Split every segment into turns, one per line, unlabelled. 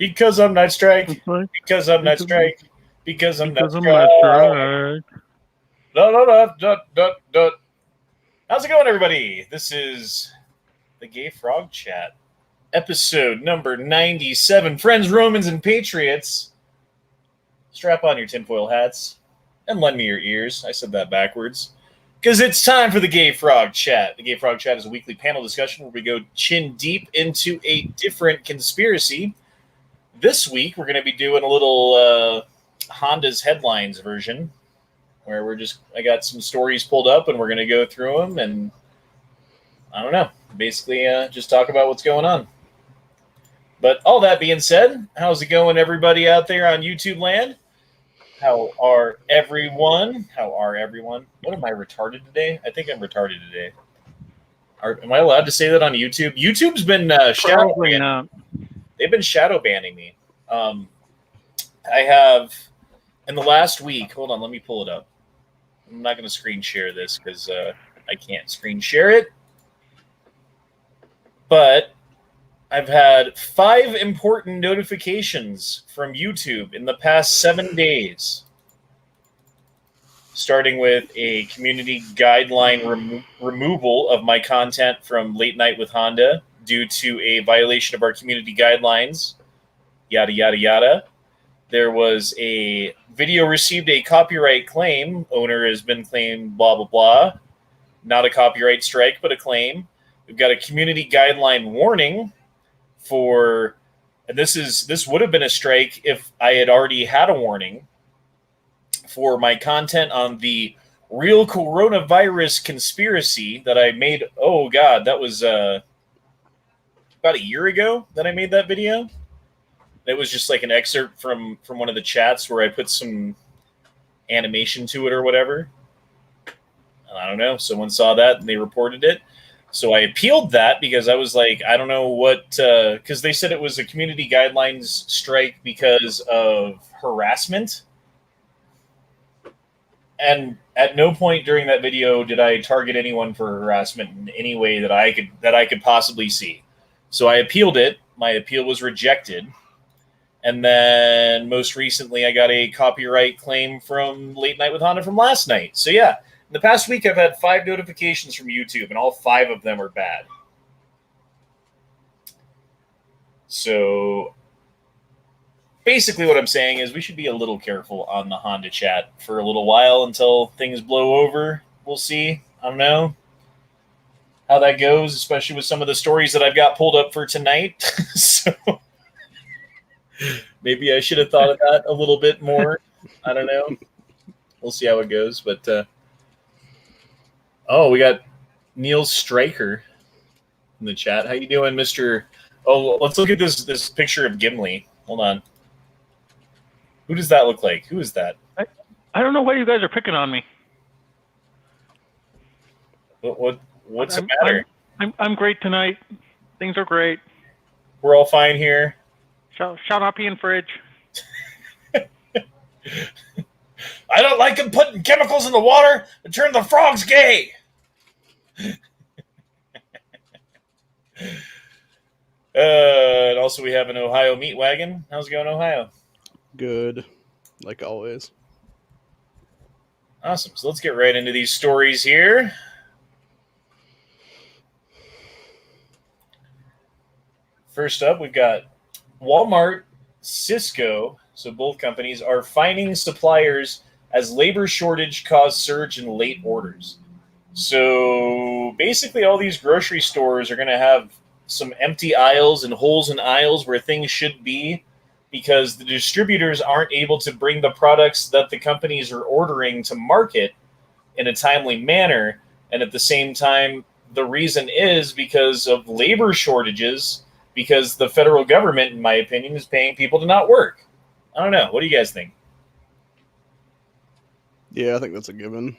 Because I'm not strike.
Like,
Because I'm not strike. Because I'm not
because I'm
strike.
not sure.
Dot. How's it going, everybody? This is the Gay Frog Chat, episode number 97. Friends, Romans, and Patriots, strap on your tinfoil hats and lend me your ears. I said that backwards. Because it's time for the Gay Frog Chat. The Gay Frog Chat is a weekly panel discussion where we go chin deep into a different conspiracy. This week, we're going to be doing a little Honda's headlines version, where I got some stories pulled up and we're going to go through them and, I don't know, basically just talk about what's going on. But all that being said, how's it going, everybody out there on YouTube land? How are everyone? What am I, retarded today? I think I'm retarded today. Am I allowed to say that on YouTube? YouTube's been shadow banning. They've been shadow banning me. I have, in the last week, hold on, let me pull it up. I'm not going to screen share this because I can't screen share it. But I've had 5 important notifications from YouTube in the past 7 days. Starting with a community guideline removal of my content from Late Night with Honda due to a violation of our community guidelines, yada, yada, yada. There was a video received a copyright claim. Owner has been claimed, blah, blah, blah. Not a copyright strike, but a claim. We've got a community guideline warning for, and this would have been a strike if I had already had a warning for my content on the real coronavirus conspiracy that I made. Oh God, that was about a year ago that I made that video. It was just like an excerpt from one of the chats where I put some animation to it or whatever. I don't know. Someone saw that and they reported it. So I appealed that because I was like, I don't know what, because they said it was a community guidelines strike because of harassment. And at no point during that video did I target anyone for harassment in any way that I could possibly see. So I appealed it. My appeal was rejected. And then most recently, I got a copyright claim from Late Night with Honda from last night. So yeah, in the past week, I've had 5 notifications from YouTube, and all 5 of them are bad. So basically what I'm saying is we should be a little careful on the Honda chat for a little while until things blow over. We'll see. I don't know how that goes, especially with some of the stories that I've got pulled up for tonight. So maybe I should have thought of that a little bit more. I don't know. We'll see how it goes. But we got Neil Stryker in the chat. How you doing, Mr.? Oh, let's look at this picture of Gimli. Hold on. Who does that look like? Who is that?
I don't know why you guys are picking on me.
What's the matter?
I'm great tonight. Things are great.
We're all fine here.
Shut up, Ian Fridge.
I don't like them putting chemicals in the water to turn the frogs gay. And also we have an Ohio meat wagon. How's it going, Ohio?
Good, like always.
Awesome. So let's get right into these stories here. First up, we've got Walmart, Cisco, so both companies, are fining suppliers as labor shortage caused surge in late orders. So basically all these grocery stores are going to have some empty aisles and holes in aisles where things should be because the distributors aren't able to bring the products that the companies are ordering to market in a timely manner. And at the same time, the reason is because of labor shortages, because the federal government, in my opinion, is paying people to not work. I don't know. What do you guys think?
Yeah, I think that's a given.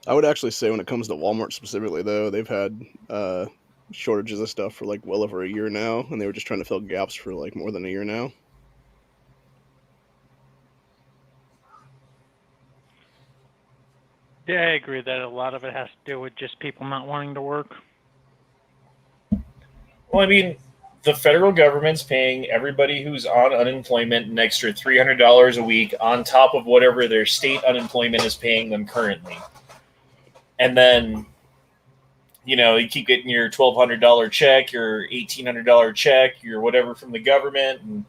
I would actually say when it comes to Walmart specifically, though, they've had shortages of stuff for like well over a year now, and they were just trying to fill gaps for like more than a year now.
Yeah, I agree that a lot of it has to do with just people not wanting to work.
Well, I mean, the federal government's paying everybody who's on unemployment an extra $300 a week on top of whatever their state unemployment is paying them currently. And then, you keep getting your $1,200 check, your $1,800 check, your whatever from the government. And,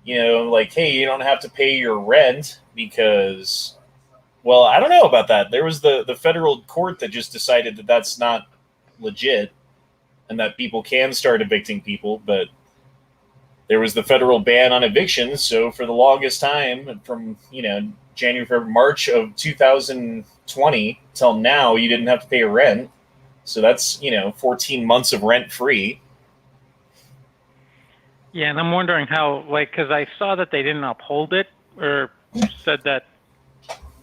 hey, you don't have to pay your rent because, well, I don't know about that. There was the federal court that just decided that that's not legit and that people can start evicting people, but there was the federal ban on evictions. So for the longest time, from March of 2020 till now, you didn't have to pay rent. So that's 14 months of rent free.
Yeah, and I'm wondering how, because I saw that they didn't uphold it or said that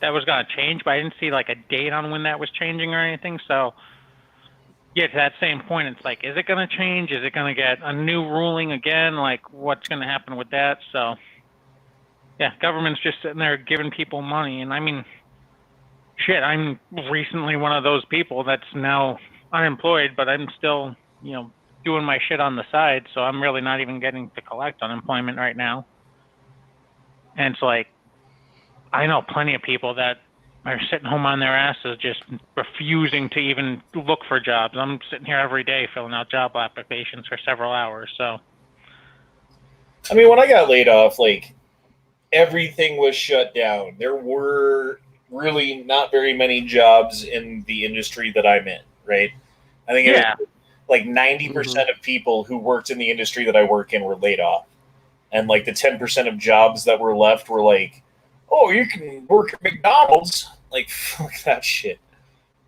was going to change, but I didn't see a date on when that was changing or anything. So yeah, to that same point, it's is it going to change? Is it going to get a new ruling again? What's going to happen with that? So, yeah, government's just sitting there giving people money. And I mean, shit, I'm recently one of those people that's now unemployed, but I'm still, doing my shit on the side. So I'm really not even getting to collect unemployment right now. And it's I know plenty of people that are sitting home on their asses just refusing to even look for jobs. I'm sitting here every day filling out job applications for several hours. So,
I mean, when I got laid off, everything was shut down. There were really not very many jobs in the industry that I'm in, right? I think it was 90% of people who worked in the industry that I work in were laid off. And the 10% of jobs that were left were oh, you can work at McDonald's. Fuck that shit.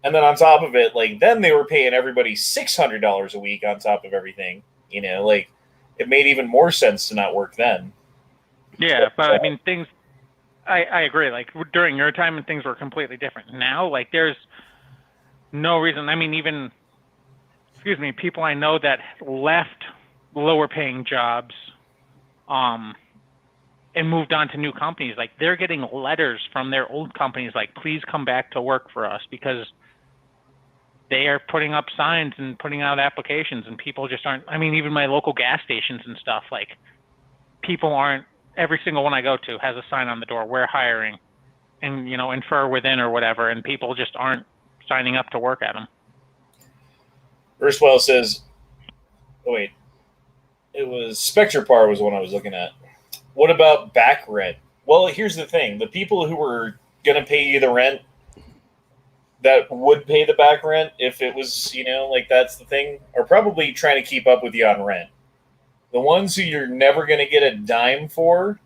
And then on top of it, then they were paying everybody $600 a week on top of everything. It made even more sense to not work then.
Yeah, but I mean, things, I agree. During your time, and things were completely different. Now, there's no reason. I mean, even, people I know that left lower paying jobs, and moved on to new companies. They're getting letters from their old companies please come back to work for us, because they are putting up signs and putting out applications, and people just aren't. I mean, even my local gas stations and stuff, people aren't. Every single one I go to has a sign on the door, we're hiring, and infer within or whatever, and people just aren't signing up to work at them.
Earthwell says, oh wait, it was Spectre Par was the one I was looking at. What about back rent? Well, here's the thing. The people who were going to pay you the rent that would pay the back rent if it was, that's the thing, are probably trying to keep up with you on rent. The ones who you're never going to get a dime for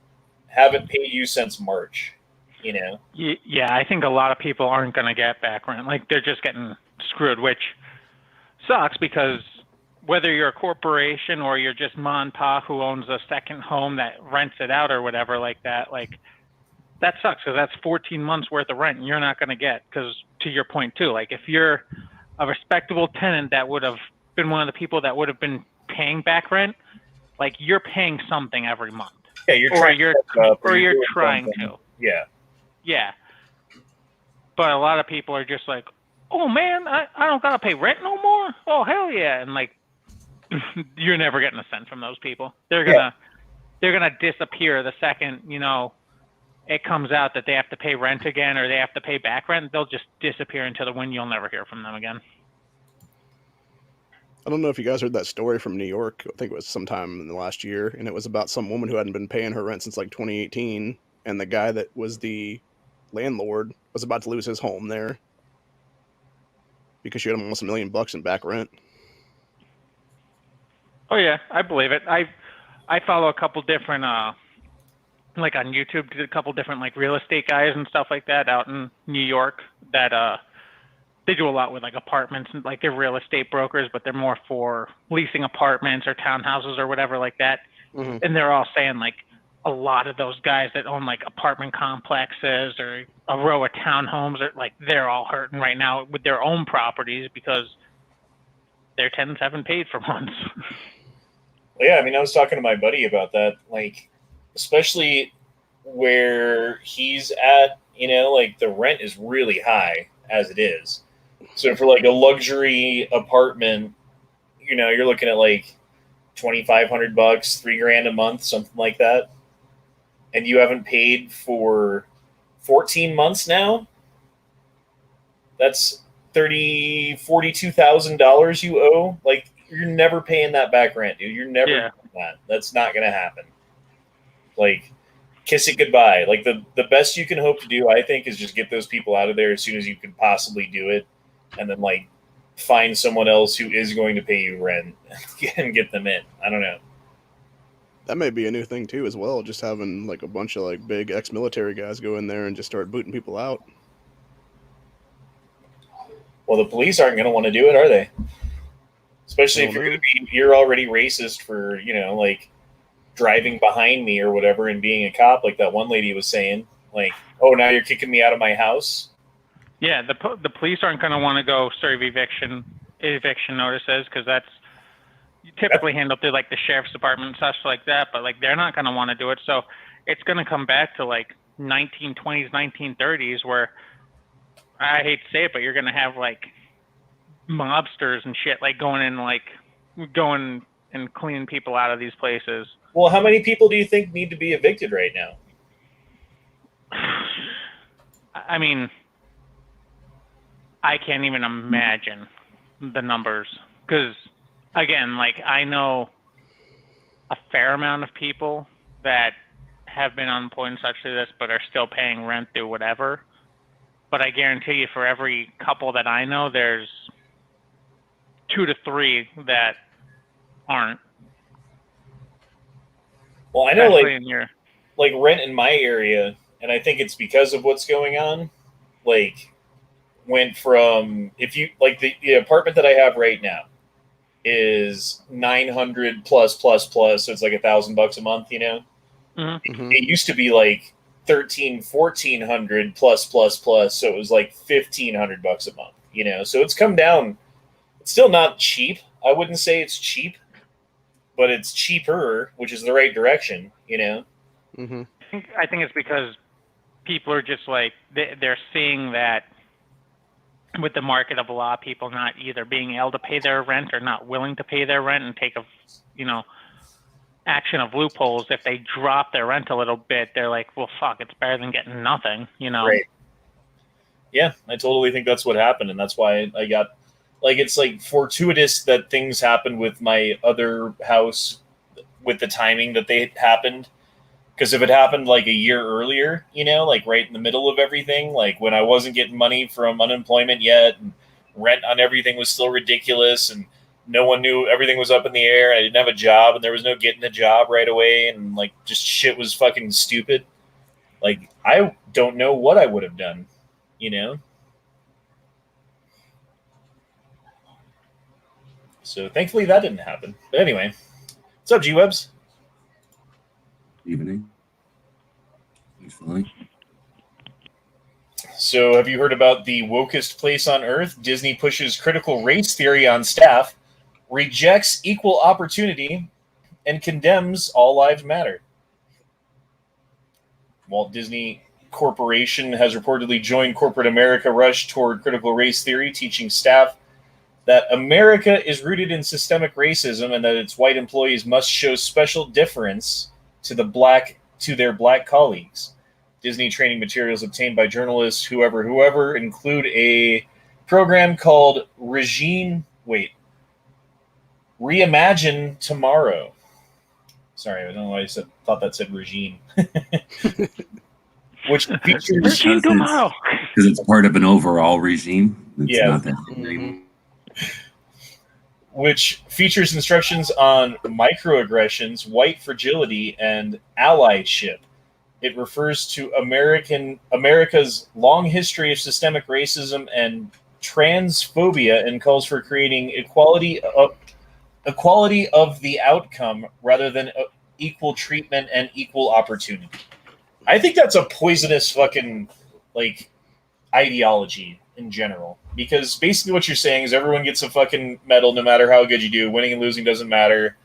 haven't paid you since March,
Yeah, I think a lot of people aren't going to get back rent. They're just getting screwed, which sucks, because whether you're a corporation or you're just ma and pa who owns a second home that rents it out or whatever that sucks, because that's 14 months worth of rent you're not going to get. Because to your point too, if you're a respectable tenant that would have been one of the people that would have been paying back rent, you're paying something every month.
Yeah, you're trying
to.
Yeah.
Yeah. But a lot of people are just oh man, I don't gotta pay rent no more. Oh hell yeah! And you're never getting a cent from those people. They're gonna disappear the second it comes out that they have to pay rent again or they have to pay back rent. They'll just disappear into the wind. You'll never hear from them again.
I don't know if you guys heard that story from New York. I think it was sometime in the last year, and it was about some woman who hadn't been paying her rent since 2018, and the guy that was the landlord was about to lose his home there because she had almost $1 million in back rent.
Oh yeah, I believe it. I follow a couple different on YouTube, a couple different real estate guys and stuff like that out in New York that they do a lot with apartments, and they're real estate brokers, but they're more for leasing apartments or townhouses or whatever like that. Mm-hmm. And they're all saying a lot of those guys that own apartment complexes or a row of townhomes are they're all hurting right now with their own properties because their tenants haven't paid for months.
Well, yeah, I mean, I was talking to my buddy about that, especially where he's at, the rent is really high as it is. So for a luxury apartment, you're looking at $2,500, $3,000 a month, something like that, and you haven't paid for 14 months now, that's $42,000 you owe. Like, you're never paying that back rent, dude. You're never doing that. That's not gonna happen. Like, kiss it goodbye. Like, the best you can hope to do, I think, is just get those people out of there as soon as you can possibly do it, and then like find someone else who is going to pay you rent and get them in. I don't know.
That may be a new thing too, as well. Just having like a bunch of like big ex-military guys go in there and just start booting people out.
Well, the police aren't going to want to do it, are they? Especially if you're already racist for, like driving behind me or whatever and being a cop, like that one lady was saying. Like, oh, now you're kicking me out of my house.
Yeah, the police aren't going to want to go serve eviction notices, because that's typically handled through like the sheriff's department and such like that. But like, they're not going to want to do it. So it's going to come back to like 1920s, 1930s, where I hate to say it, but you're going to have like mobsters and shit like going and cleaning people out of these places.
Well, how many people do you think need to be evicted right now?
I mean, I can't even imagine the numbers, because again, like, I know a fair amount of people that have been unemployed and such as this, but are still paying rent through whatever. But I guarantee you, for every couple that I know, there's 2 to 3 that aren't.
Well, I know, like rent in my area, and I think it's because of what's going on, like, went from, if you like the apartment that I have right now is 900 plus, so it's like $1,000 a month,
Mm-hmm.
It used to be like 1,400 plus, so it was like $1,500 a month, so it's come down. It's still not cheap. I wouldn't say it's cheap, but it's cheaper, which is the right direction,
Mm-hmm.
I think it's because people are just like, they're seeing that with the market of a lot of people not either being able to pay their rent or not willing to pay their rent and take action of loopholes. If they drop their rent a little bit, they're like, well, fuck, it's better than getting nothing,
Right. Yeah, I totally think that's what happened, and that's why I got, like, it's like fortuitous that things happened with my other house with the timing that they happened. Because if it happened like a year earlier, like right in the middle of everything, like when I wasn't getting money from unemployment yet, and rent on everything was still ridiculous, and no one knew, everything was up in the air, and I didn't have a job, and there was no getting a job right away, and like just shit was fucking stupid. Like, I don't know what I would have done, So thankfully that didn't happen. But anyway, what's up, G-Webs?
Evening. Thanks for listening.
So have you heard about the wokest place on earth? Disney pushes critical race theory on staff, rejects equal opportunity, and condemns all lives matter. Walt Disney Corporation has reportedly joined corporate America rush toward critical race theory, teaching staff that America is rooted in systemic racism and that its white employees must show special deference to their black colleagues. Disney training materials obtained by journalists, whoever, include a program called Reimagine Tomorrow. Sorry, I don't know why I thought that said regime. Which features
Regime Tomorrow.
Because it's part of an overall regime. It's
Yeah.
not that anymore.
Which features instructions on microaggressions, white fragility, and allyship. It refers to America's long history of systemic racism and transphobia and calls for creating equality of the outcome rather than equal treatment and equal opportunity. I think that's a poisonous fucking ideology in general, because basically what you're saying is everyone gets a fucking medal no matter how good you do. Winning and losing doesn't matter.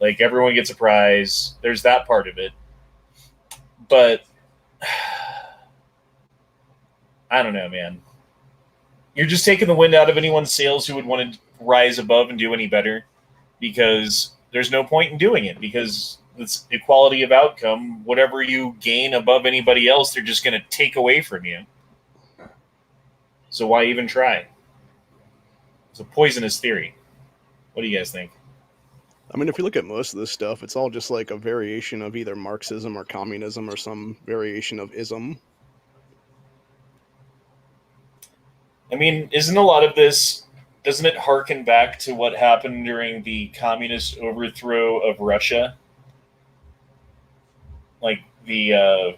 Like, everyone gets a prize. There's that part of it. But I don't know, man. You're just taking the wind out of anyone's sails who would want to rise above and do any better, because there's no point in doing it because it's equality of outcome. Whatever you gain above anybody else, they're just going to take away from you. So why even try? It's a poisonous theory. What do you guys think?
I mean, if you look at most of this stuff, it's all just like a variation of either Marxism or communism or some variation of ism.
I mean, isn't a lot of this, doesn't it harken back to what happened during the communist overthrow of Russia? Like the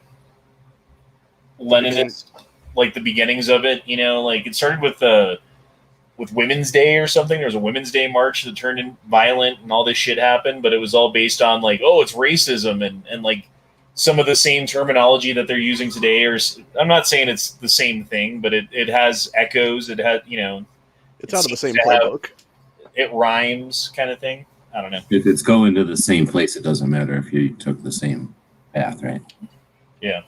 Leninist, like the beginnings of it, you know, like it started with Women's Day or something. There was a Women's Day march that turned in violent and all this shit happened, but it was all based on like, oh, it's racism and like some of the same terminology that they're using today. Or I'm not saying it's the same thing, but it has echoes. It has, you know,
it's out of the same playbook.
It rhymes, kind of thing. I don't know.
If it's going to the same place, it doesn't matter if you took the same path, right?
Yeah.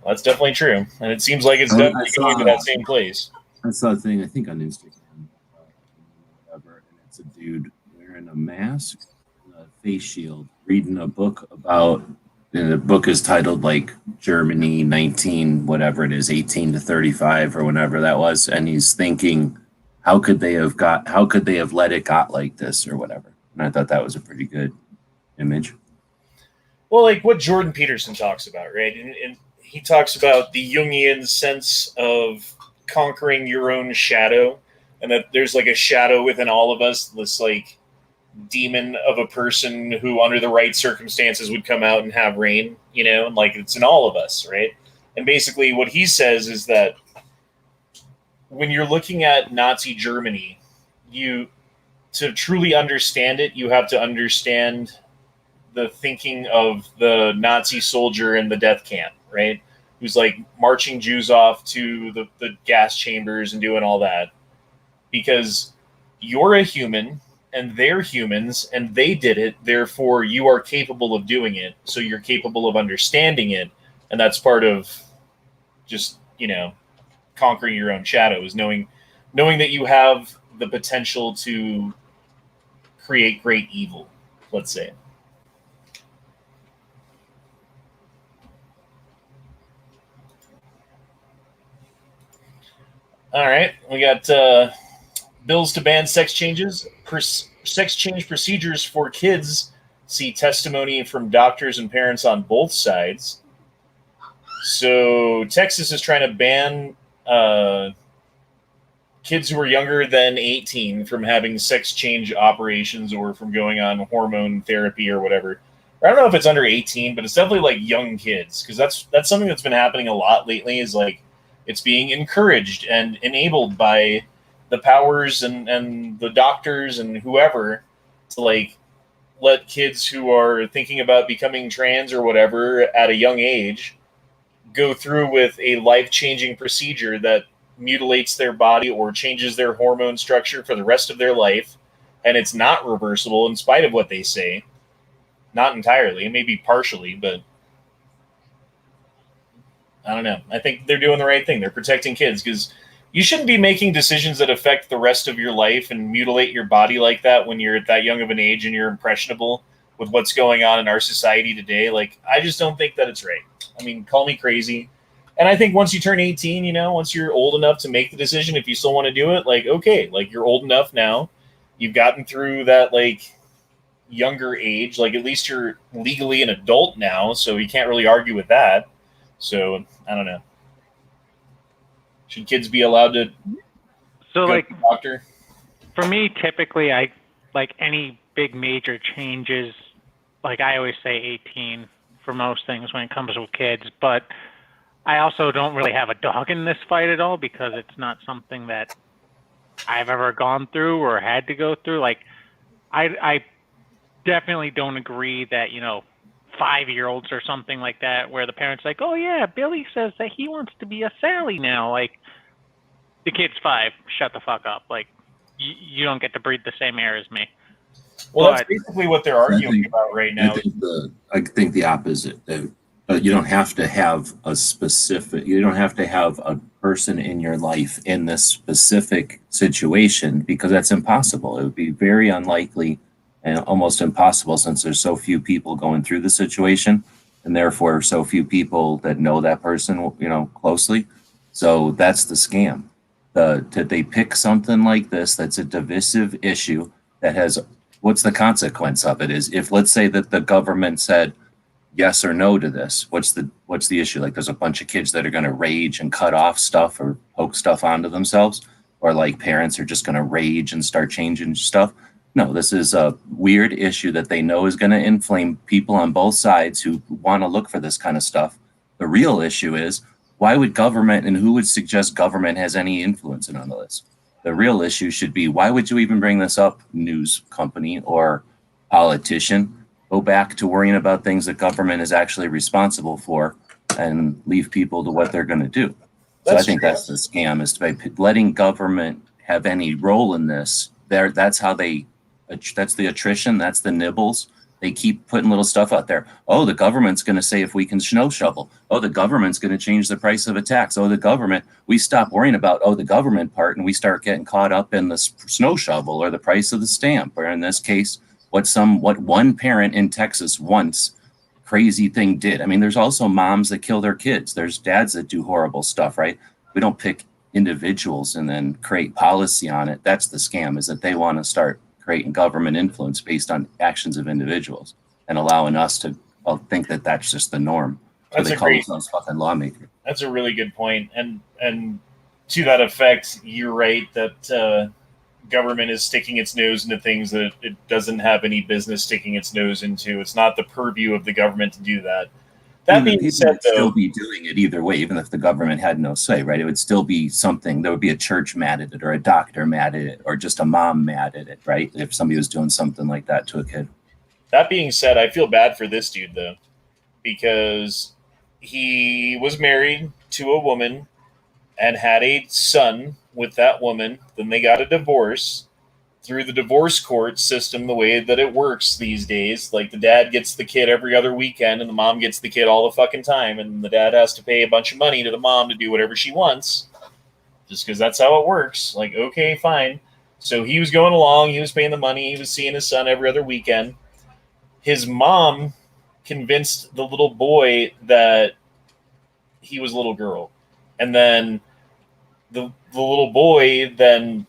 Well, that's definitely true. And it seems like it's definitely going to that same place.
I saw a thing, I think on Instagram, whatever, and it's a dude wearing a mask and a face shield, reading a book about, and the book is titled like Germany 19, whatever it is, 18 to 35 or whenever that was, and he's thinking, how could they have let it got like this or whatever? And I thought that was a pretty good image.
Well, like what Jordan Peterson talks about, right? And he talks about the Jungian sense of conquering your own shadow, and that there's like a shadow within all of us, this like demon of a person who under the right circumstances would come out and have reign, you know, and like it's in all of us, right? And basically what he says is that when you're looking at Nazi Germany, to truly understand it, you have to understand the thinking of the Nazi soldier in the death camp, right? Who's like marching Jews off to the gas chambers and doing all that. Because you're a human and they're humans and they did it, therefore you are capable of doing it, so you're capable of understanding it, and that's part of just, you know, conquering your own shadows, knowing that you have the potential to create great evil, let's say. All right, we got bills to ban sex changes. Sex change procedures for kids. See testimony from doctors and parents on both sides. So Texas is trying to ban kids who are younger than 18 from having sex change operations or from going on hormone therapy or whatever. I don't know if it's under 18, but it's definitely like young kids, because that's something that's been happening a lot lately, is like it's being encouraged and enabled by the powers and the doctors and whoever to like let kids who are thinking about becoming trans or whatever at a young age go through with a life-changing procedure that mutilates their body or changes their hormone structure for the rest of their life. And it's not reversible in spite of what they say. Not entirely, maybe partially, but I don't know. I think they're doing the right thing. They're protecting kids, because you shouldn't be making decisions that affect the rest of your life and mutilate your body like that when you're at that young of an age and you're impressionable with what's going on in our society today. Like, I just don't think that it's right. I mean, call me crazy. And I think once you turn 18, you know, once you're old enough to make the decision, if you still want to do it, like, okay, like you're old enough now. You've gotten through that, like, younger age. Like, at least you're legally an adult now, so you can't really argue with that. So, I don't know. Should kids be allowed to
go
to the doctor?
For me, typically, I like any big major changes, like I always say 18 for most things when it comes to kids, but I also don't really have a dog in this fight at all, because it's not something that I've ever gone through or had to go through. Like, I definitely don't agree that, you know, 5-year-olds or something like that, where the parents like, oh yeah, Billy says that he wants to be a Sally now. Like, the kid's 5, shut the fuck up. Like, you don't get to breathe the same air as me.
Well, that's basically what they're arguing about right now.
I think the opposite. You don't have to have you don't have to have a person in your life in this specific situation, because that's impossible. It would be very unlikely and almost impossible since there's so few people going through the situation, and therefore so few people that know that person, closely. So that's the scam. That they pick something like this that's a divisive issue that has, what's the consequence of it is, if let's say that the government said yes or no to this, what's the issue? Like there's a bunch of kids that are going to rage and cut off stuff or poke stuff onto themselves, or like parents are just going to rage and start changing stuff. No, this is a weird issue that they know is going to inflame people on both sides who want to look for this kind of stuff. The real issue is, why would government, and who would suggest government has any influence in on this? The real issue should be, why would you even bring this up, news company or politician? Go back to worrying about things that government is actually responsible for and leave people to what they're going to do. So I think that's the scam, is by letting government have any role in this. That's the attrition, that's the nibbles. They keep putting little stuff out there. Oh, the government's going to say if we can snow shovel. Oh, the government's going to change the price of a tax. Oh, the government. We stop worrying about, the government part, and we start getting caught up in the snow shovel or the price of the stamp, or in this case, what one parent in Texas once crazy thing did. I mean, there's also moms that kill their kids. There's dads that do horrible stuff, right? We don't pick individuals and then create policy on it. That's the scam, is that they want to start creating government influence based on actions of individuals and allowing us to think that that's just the norm. So they call themselves fucking lawmakers.
That's a really good point. And to that effect, you're right that government is sticking its nose into things that it doesn't have any business sticking its nose into. It's not the purview of the government to do that. That being said, though,
still be doing it either way, even if the government had no say, right? It would still be something. There would be a church mad at it, or a doctor mad at it, or just a mom mad at it, right? If somebody was doing something like that to a kid.
That being said, I feel bad for this dude, though, because he was married to a woman and had a son with that woman. Then they got a divorce. Through the divorce court system, the way that it works these days, like the dad gets the kid every other weekend and the mom gets the kid all the fucking time, and the dad has to pay a bunch of money to the mom to do whatever she wants, just because that's how it works. Like, okay, fine. So he was going along, he was paying the money, he was seeing his son every other weekend. His mom convinced the little boy that he was a little girl. And then the little boy then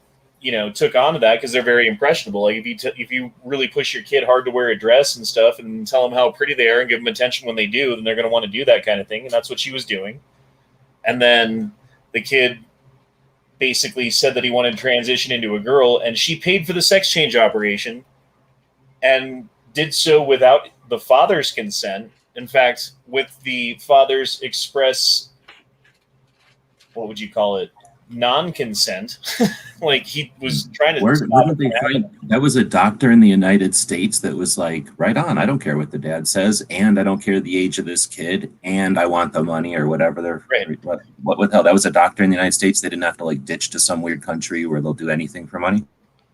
took on to that because they're very impressionable. Like if you really push your kid hard to wear a dress and stuff and tell them how pretty they are and give them attention when they do, then they're going to want to do that kind of thing. And that's what she was doing. And then the kid basically said that he wanted to transition into a girl, and she paid for the sex change operation and did so without the father's consent. In fact, with the father's express, what would you call it? Non-consent. Like he was trying to
that was a doctor in the United States that was like, right on, I don't care what the dad says, and I don't care the age of this kid, and I want the money or whatever they're
right.
What the hell? That was a doctor in the United States. They didn't have to like ditch to some weird country where they'll do anything for money.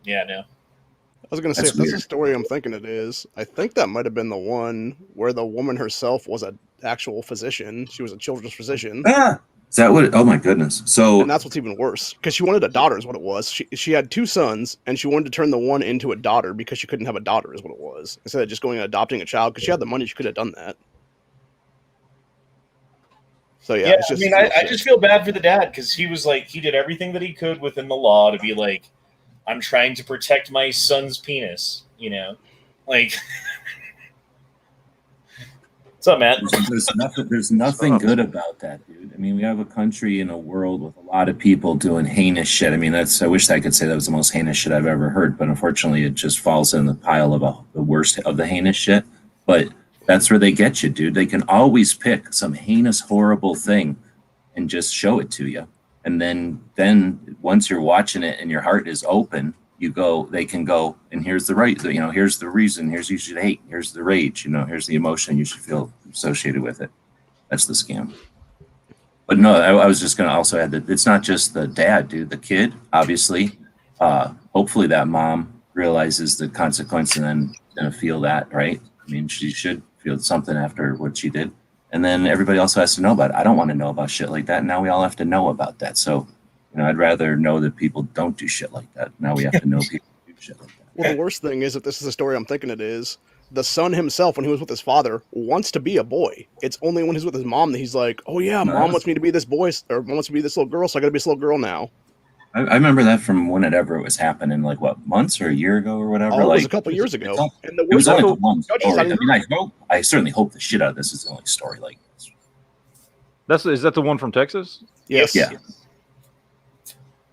Yeah, no.
I was going to say, if that's the story I'm thinking it is, I think that might have been the one where the woman herself was an actual physician. She was a children's physician.
Ah, is that what? Oh my goodness! So,
and that's what's even worse, because she wanted a daughter, is what it was. She had two sons, and she wanted to turn the one into a daughter because she couldn't have a daughter, is what it was. Instead of just going and adopting a child, because she had the money, she could have done that. So yeah, it's just,
I just feel bad for the dad, because he was like, he did everything that he could within the law to be like, I'm trying to protect my son's penis, like. What's up, man?
There's nothing good about that, dude. I mean, we have a country and a world with a lot of people doing heinous shit. I mean, I wish I could say that was the most heinous shit I've ever heard, but unfortunately, it just falls in the pile of the worst of the heinous shit. But that's where they get you, dude. They can always pick some heinous, horrible thing and just show it to you. And then once you're watching it and your heart is open, they can go, and here's the right, here's the reason, here's you should hate, here's the rage, here's the emotion you should feel associated with it. That's the scam. But no, I was just going to also add that it's not just the dad, dude. The kid, obviously, hopefully that mom realizes the consequence and then going to feel that, right? I mean, she should feel something after what she did. And then everybody also has to know about it. I don't want to know about shit like that. And now we all have to know about that. So, I'd rather know that people don't do shit like that. Now we have to know people do shit like that.
Well, the worst thing is, if this is the story I'm thinking it is, the son himself, when he was with his father, wants to be a boy. It's only when he's with his mom that he's like, oh yeah, mom wants me to be this boy, or mom wants me to be this little girl, so I gotta be this little girl now.
I remember that from whenever it was happening, like what, months or a year ago or whatever.
Oh, it
like,
was a couple years ago. And the
it was
worst
only one
judges,
story. I mean, I certainly hope the shit out of this is the only story like this.
Is that the one from Texas?
Yes.
Yeah.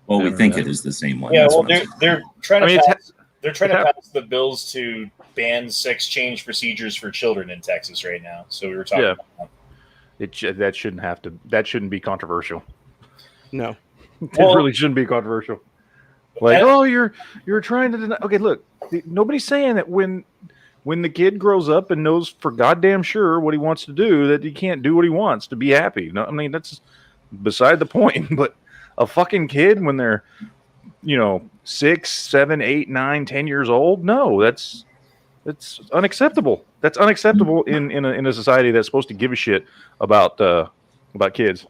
Well, we
Yeah,
think
yeah.
it is the same one.
Yeah,
That's
well,
what I'm saying.
they're trying
I
to
mean,
pass, they're trying to
it hap-
pass the bills to ban sex change procedures for children in Texas right now. So we were talking
Yeah.
about
That shouldn't be controversial.
No.
Well-
It really shouldn't be controversial. Like,
And-
oh, you're trying to deny. Okay, look, nobody's saying that when the kid grows up and knows for goddamn sure what he wants to do, that he can't do what he wants to be happy. No, I mean, that's beside the point. But a fucking kid when they're 6, 7, 8, 9, 10 years old, no, that's unacceptable. That's unacceptable in a society that's supposed to give a shit about kids.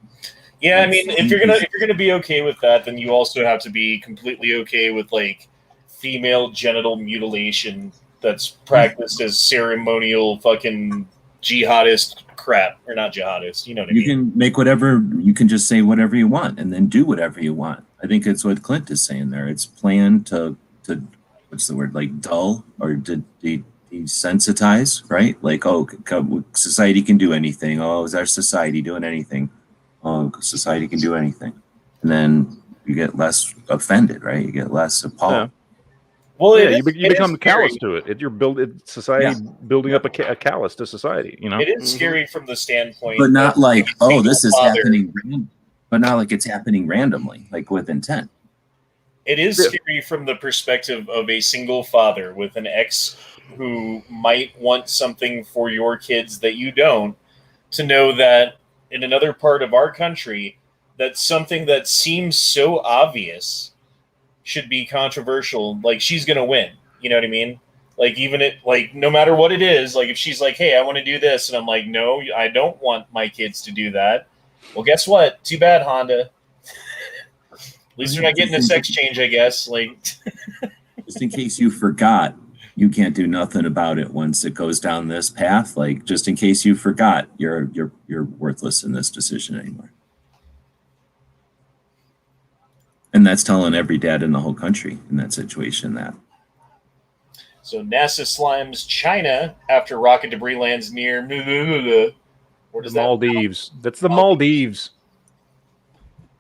Yeah, I mean, if you're gonna be okay with that, then you also have to be completely okay with like female genital mutilation that's practiced as ceremonial fucking jihadist crap, or not jihadist. You know what I
You
mean?
can make whatever, you can just say whatever you want and then do whatever you want. I think it's what Clint is saying there. It's planned to what's the word, like dull or to desensitize, right? Like, oh, society can do anything. Oh, is our society doing anything? Oh, society can do anything. And then you get less offended, right? You get less appalled.
Yeah.
Well,
Yeah,
it
you
is
become callous
scary.
to it. You're society building up a callous to society.
It is scary from the standpoint,
But not
of
like,
a
oh,
single
this is
father.
happening, but not like it's happening randomly, like with intent.
It is
Yeah.
scary from the perspective of a single father with an ex who might want something for your kids that you don't, to know that in another part of our country, that something that seems so obvious should be controversial. Like, she's going to win. You know what I mean? Like, no matter what it is, like if she's like, hey, I want to do this. And I'm like, no, I don't want my kids to do that. Well, guess what? Too bad, Honda. At least you're not getting a sex change, I guess. Like,
Just in case you forgot, you can't do nothing about it once it goes down this path. Like, just in case you forgot, you're worthless in this decision anymore. And that's telling every dad in the whole country in that situation that.
so NASA slimes China after rocket debris lands near where does
The
that
Maldives. That's the Maldives.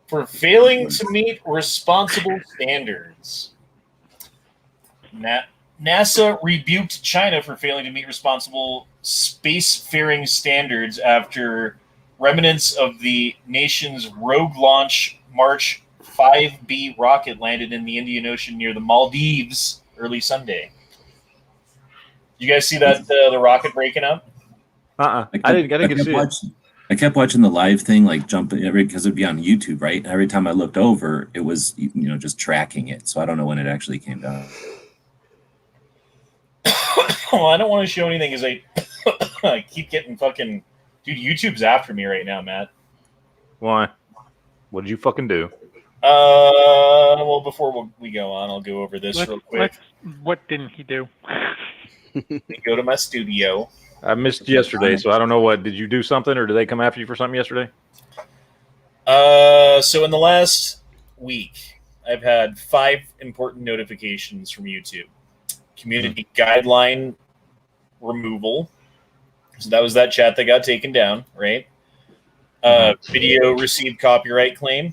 for failing to meet responsible standards. NASA rebuked China for failing to meet responsible spacefaring standards after remnants of the nation's Rogue Launch March 5B rocket landed in the Indian Ocean near the Maldives early Sunday. You guys see that the rocket breaking up?
I didn't get to see it.
I kept watching the live thing, like jumping because it'd be on YouTube, right? Every time I looked over, it was just tracking it. So I don't know when it actually came down.
Well, I don't want to show anything because I keep getting fucking... Dude, YouTube's after me right now, Matt.
Why? What did you fucking do?
Well, before we go on, I'll go over this real quick.
What didn't he do?
Go to my studio.
I missed yesterday, so I don't know what. Did you do something, or did they come after you for something yesterday?
So in the last week, I've had 5 important notifications from YouTube. Community guideline removal. So that was that chat that got taken down, right? Video received copyright claim.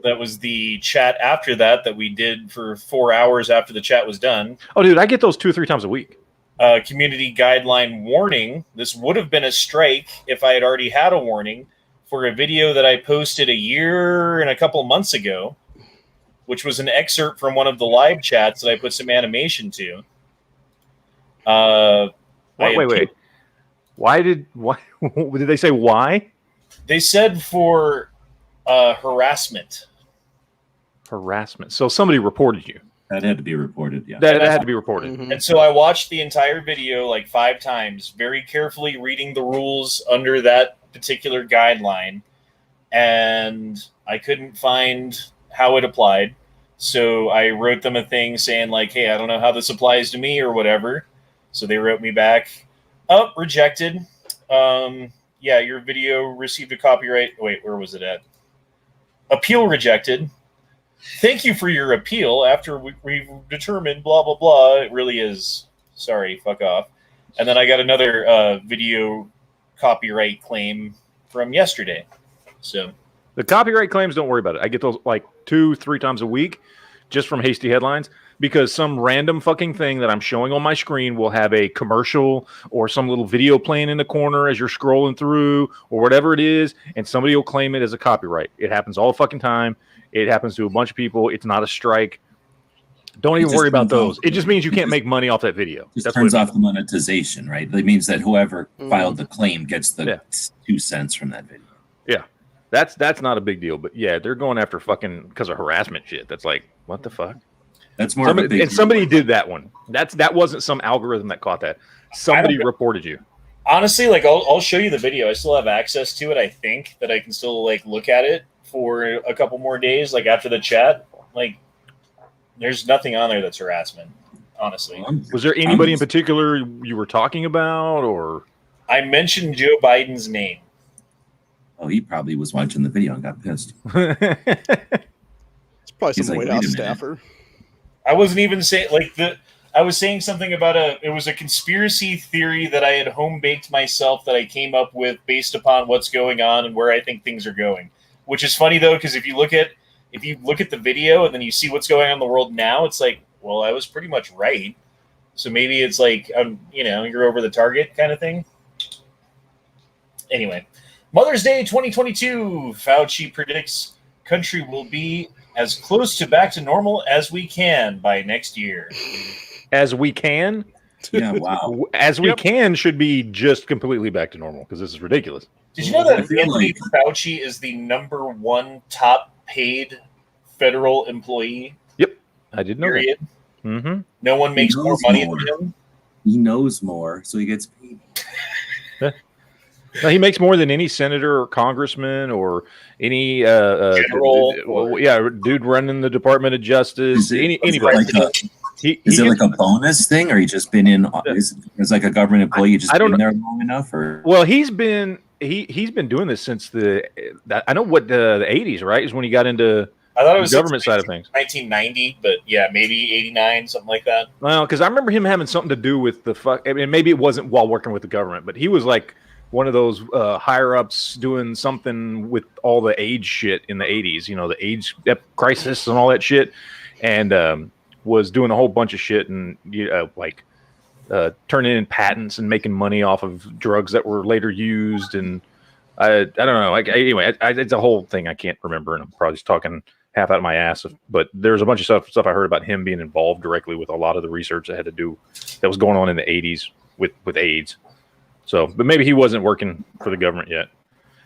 That was the chat after that we did for 4 hours after the chat was done.
Oh, dude, I get those 2 or 3 times a week.
Community guideline warning. This would have been a strike if I had already had a warning for a video that I posted a year and a couple months ago, which was an excerpt from one of the live chats that I put some animation to.
Wait. Why did they say why?
They said for harassment.
Harassment. So somebody reported you.
That had to be reported, yeah.
That had to be reported.
Mhm.
And so I watched the entire video like 5 times, very carefully reading the rules under that particular guideline, and I couldn't find how it applied. So I wrote them a thing saying like, hey, I don't know how this applies to me or whatever. So they wrote me back, oh, rejected. Yeah, your video received a copyright. Wait, where was it at? Appeal rejected. Thank you for your appeal. After we've determined blah, blah, blah. It really is. Sorry, fuck off. And then I got another video copyright claim from yesterday. So
the copyright claims, don't worry about it. I get those like 2-3 times a week just from hasty headlines, because some random fucking thing that I'm showing on my screen will have a commercial or some little video playing in the corner as you're scrolling through or whatever it is, and somebody will claim it as a copyright. It happens all the fucking time. It happens to a bunch of people. It's not a strike. Don't even worry about those. It just means you can't make money off that video.
Just turns off the monetization, right? It means that whoever filed the claim gets the 2 cents from that video.
Yeah. That's not a big deal. But yeah, they're going after fucking because of harassment shit. That's like, what the fuck?
That's more of a big
and somebody did that one. That wasn't some algorithm that caught that. Somebody reported you.
Honestly, like I'll show you the video. I still have access to it. I think that I can still like look at it for a couple more days, like after the chat. Like, there's nothing on there that's harassment. Honestly,
was there anybody in particular you were talking about, or
I mentioned Joe Biden's name?
Oh, he probably was watching the video and got pissed.
It's probably some White House staffer.
I wasn't even saying I was saying something about it was a conspiracy theory that I had home baked myself that I came up with based upon what's going on and where I think things are going. Which is funny though, because if you look at the video and then you see what's going on in the world now, it's like, well, I was pretty much right. So maybe it's like you're over the target kind of thing. Anyway, Mother's Day 2022. Fauci predicts country will be as close to back to normal as we can by next year.
As we can?
Yeah, wow.
As we can should be just completely back to normal, because this is ridiculous.
Did you know that Anthony Fauci is the #1 top paid federal employee?
Yep, I did know
period.
That. Mm-hmm.
No one makes more money than him.
He knows more, so he gets paid.
No, he makes more than any senator or congressman or any
general.
Dude running the Department of Justice. Anybody.
Is it like a bonus thing, or he just been in? Is like a government employee? You just been there long enough, or?
Well, he's been doing this since I know what the 80s, right? Is when he got into the government side of things.
1990, but yeah, maybe 89, something like that.
Well, because I remember him having something to do with I mean, maybe it wasn't while working with the government, but he was like one of those higher ups doing something with all the AIDS shit in the 80s. You know, the AIDS crisis and all that shit, and was doing a whole bunch of shit and turning in patents and making money off of drugs that were later used. And I don't know. Anyway, it's a whole thing I can't remember, and I'm probably just talking half out of my ass. But there's a bunch of stuff I heard about him being involved directly with a lot of the research that had to do that was going on in the 80s with AIDS. So, but maybe he wasn't working for the government yet.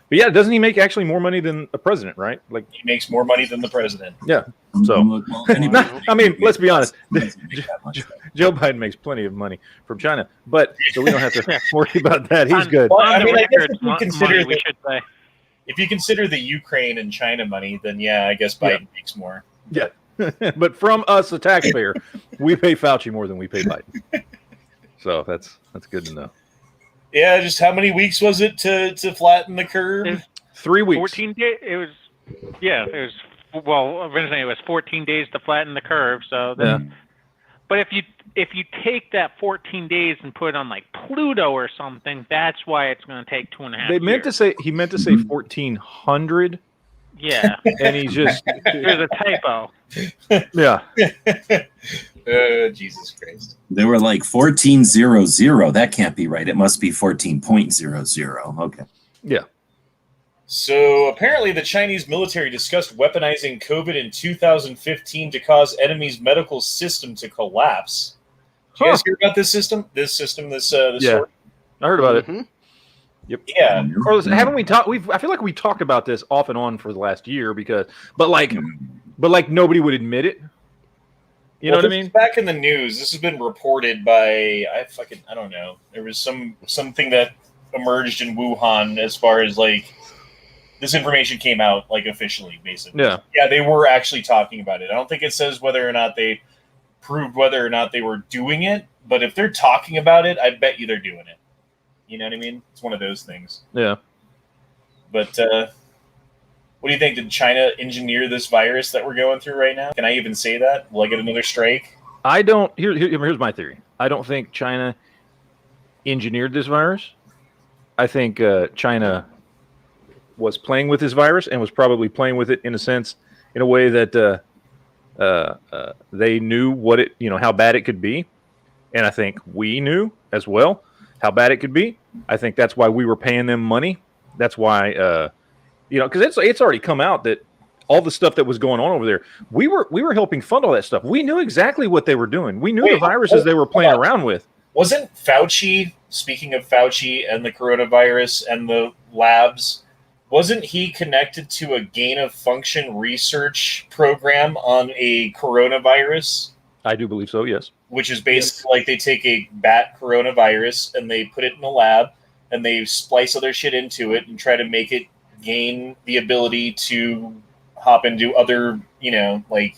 But yeah, doesn't he make actually more money than a president, right? Like,
he makes more money than the president.
Yeah. So, I mean, let's be honest. Joe Biden makes plenty of money from China, but so we don't have to worry about that. He's good.
Well, I mean, I guess if you consider the Ukraine and China money, then yeah, I guess Biden makes more.
Yeah. But from us, the taxpayer, we pay Fauci more than we pay Biden. So that's good to know.
Yeah, just how many weeks was it to flatten the curve?
3 weeks.
14 days. It was. Well, originally it was 14 days to flatten the curve. So, but if you take that 14 days and put it on like Pluto or something, that's why it's going to take 2.5 years.
He meant to say 1400.
Yeah,
and he's just
there's a typo.
Yeah.
Jesus Christ.
They were like 1400. That can't be right. It must be 14.00. Okay.
Yeah.
So apparently the Chinese military discussed weaponizing COVID in 2015 to cause enemy's medical system to collapse. Did you guys hear about this system? This story?
I heard about it. Yep.
Yeah.
Carlos, haven't we talked? I feel like we talked about this off and on for the last year but nobody would admit it. You know what I mean?
Back in the news, this has been reported by I don't know. There was something that emerged in Wuhan as far as like this information came out like officially, basically.
Yeah,
they were actually talking about it. I don't think it says whether or not they proved whether or not they were doing it, but if they're talking about it, I bet you they're doing it. You know what I mean? It's one of those things.
yeah.
But what do you think? Did China engineer this virus that we're going through right now? Can I even say that? Will I get another strike?
I don't. Here's my theory. I don't think China engineered this virus. I think China was playing with this virus and was probably playing with it in a way that they knew what it, how bad it could be, and I think we knew as well how bad it could be. I think that's why we were paying them money. That's why, because it's already come out that all the stuff that was going on over there, we were helping fund all that stuff. We knew exactly what they were doing. We knew the viruses they were playing around with.
Wasn't Fauci, speaking of Fauci and the coronavirus and the labs, wasn't he connected to a gain-of-function research program on a coronavirus?
I do believe so, yes.
Which is basically like they take a bat coronavirus and they put it in a lab and they splice other shit into it and try to make it gain the ability to hop into other, like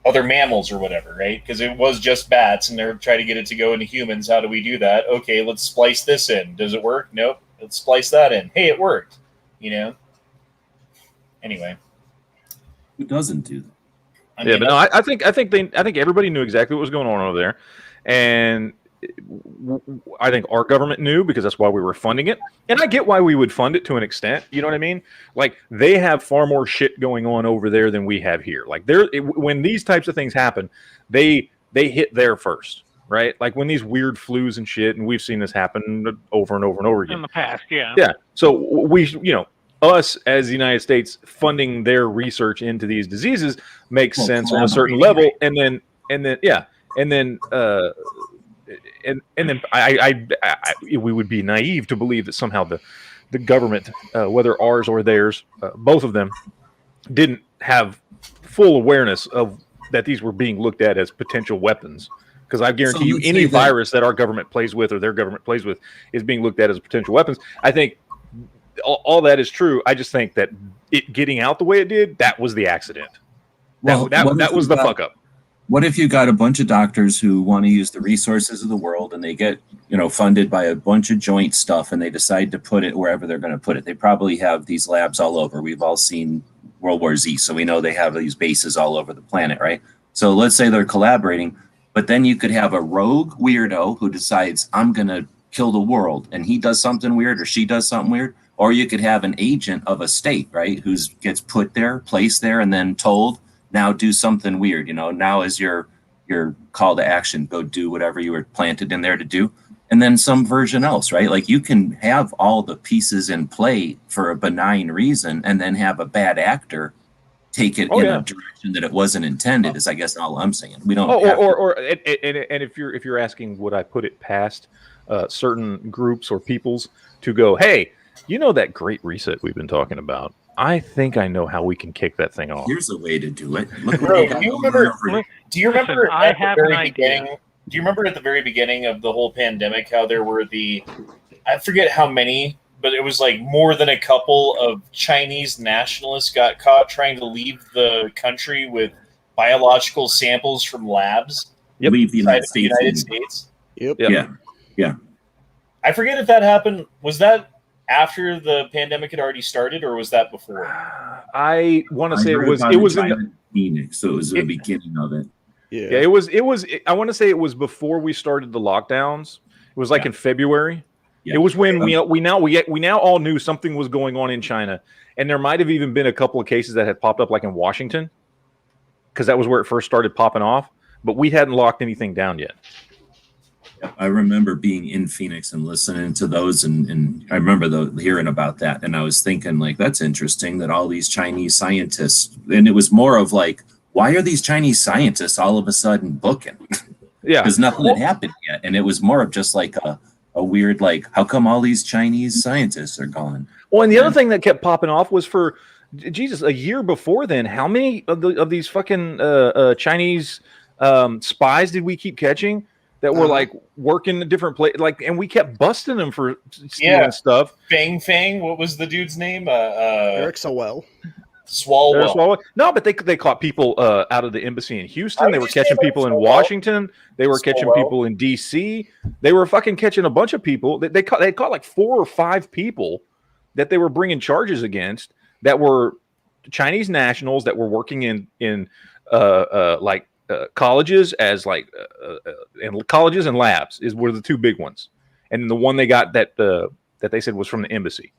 other mammals or whatever, right? Because it was just bats and they're trying to get it to go into humans. How do we do that? Okay, let's splice this in. Does it work? Nope. Let's splice that in. Hey, it worked. Anyway.
Who doesn't do that?
But no, I think everybody knew exactly what was going on over there, and I think our government knew because that's why we were funding it, and I get why we would fund it to an extent. You know what I mean? Like they have far more shit going on over there than we have here. Like when these types of things happen, they hit there first, right? Like when these weird flus and shit, and we've seen this happen over and over and over again
in the past. Yeah.
Yeah. So we, us as the United States funding their research into these diseases makes sense on a certain level, and then we would be naive to believe that somehow the government, whether ours or theirs, both of them, didn't have full awareness of that these were being looked at as potential weapons. Because I guarantee you, any virus that our government plays with or their government plays with is being looked at as potential weapons. I think all that is true. I just think that it getting out the way it did, that was the accident.
Well,
that was the fuck up.
What if you got a bunch of doctors who want to use the resources of the world and they get, funded by a bunch of joint stuff and they decide to put it wherever they're going to put it? They probably have these labs all over. We've all seen World War Z, so we know they have these bases all over the planet, right? So let's say they're collaborating, but then you could have a rogue weirdo who decides, I'm going to kill the world, and he does something weird or she does something weird. Or you could have an agent of a state, right, who gets put there, placed there, and then told, now do something weird. Now is your call to action. Go do whatever you were planted in there to do. And then some version else, right? Like you can have all the pieces in play for a benign reason and then have a bad actor take it in a direction that it wasn't intended, is I guess all I'm saying. We don't
and if you're asking, would I put it past certain groups or peoples to go, hey, that great reset we've been talking about, I think I know how we can kick that thing off.
Here's a way to do it. Look
Bro, do you remember at the very beginning of the whole pandemic how there were I forget how many, but it was like more than a couple of Chinese nationalists got caught trying to leave the country with biological samples from labs?
Yep.
Leave the United
States.
Yep.
Yeah.
I forget if that happened. Was that after the pandemic had already started, or was that before?
I want to say it was in
Phoenix, so it was the beginning of it.
Yeah, it was. I want to say it was before we started the lockdowns. It was like in February. Yeah. It was when we now all knew something was going on in China, and there might have even been a couple of cases that had popped up, like in Washington, because that was where it first started popping off. But we hadn't locked anything down yet.
I remember being in Phoenix and listening to those, and I remember hearing about that, and I was thinking, like, that's interesting that all these Chinese scientists, and it was more of like, why are these Chinese scientists all of a sudden booking?
Yeah,
because nothing had happened yet, and it was more of just like a weird, like, how come all these Chinese scientists are gone?
Well, and the other thing that kept popping off was for Jesus, a year before then, how many of these fucking Chinese spies did we keep catching that were like working a different place, like, and we kept busting them for stealing stuff.
Fang, what was the dude's name?
Eric Swalwell.
Swalwell.
No, but they caught people out of the embassy in Houston. They were catching people in Washington. They were catching people in DC. They were fucking catching a bunch of people. They caught like 4 or 5 people that they were bringing charges against that were Chinese nationals that were working in colleges as and colleges and labs were the 2 big ones, and the one they got that they said was from the embassy.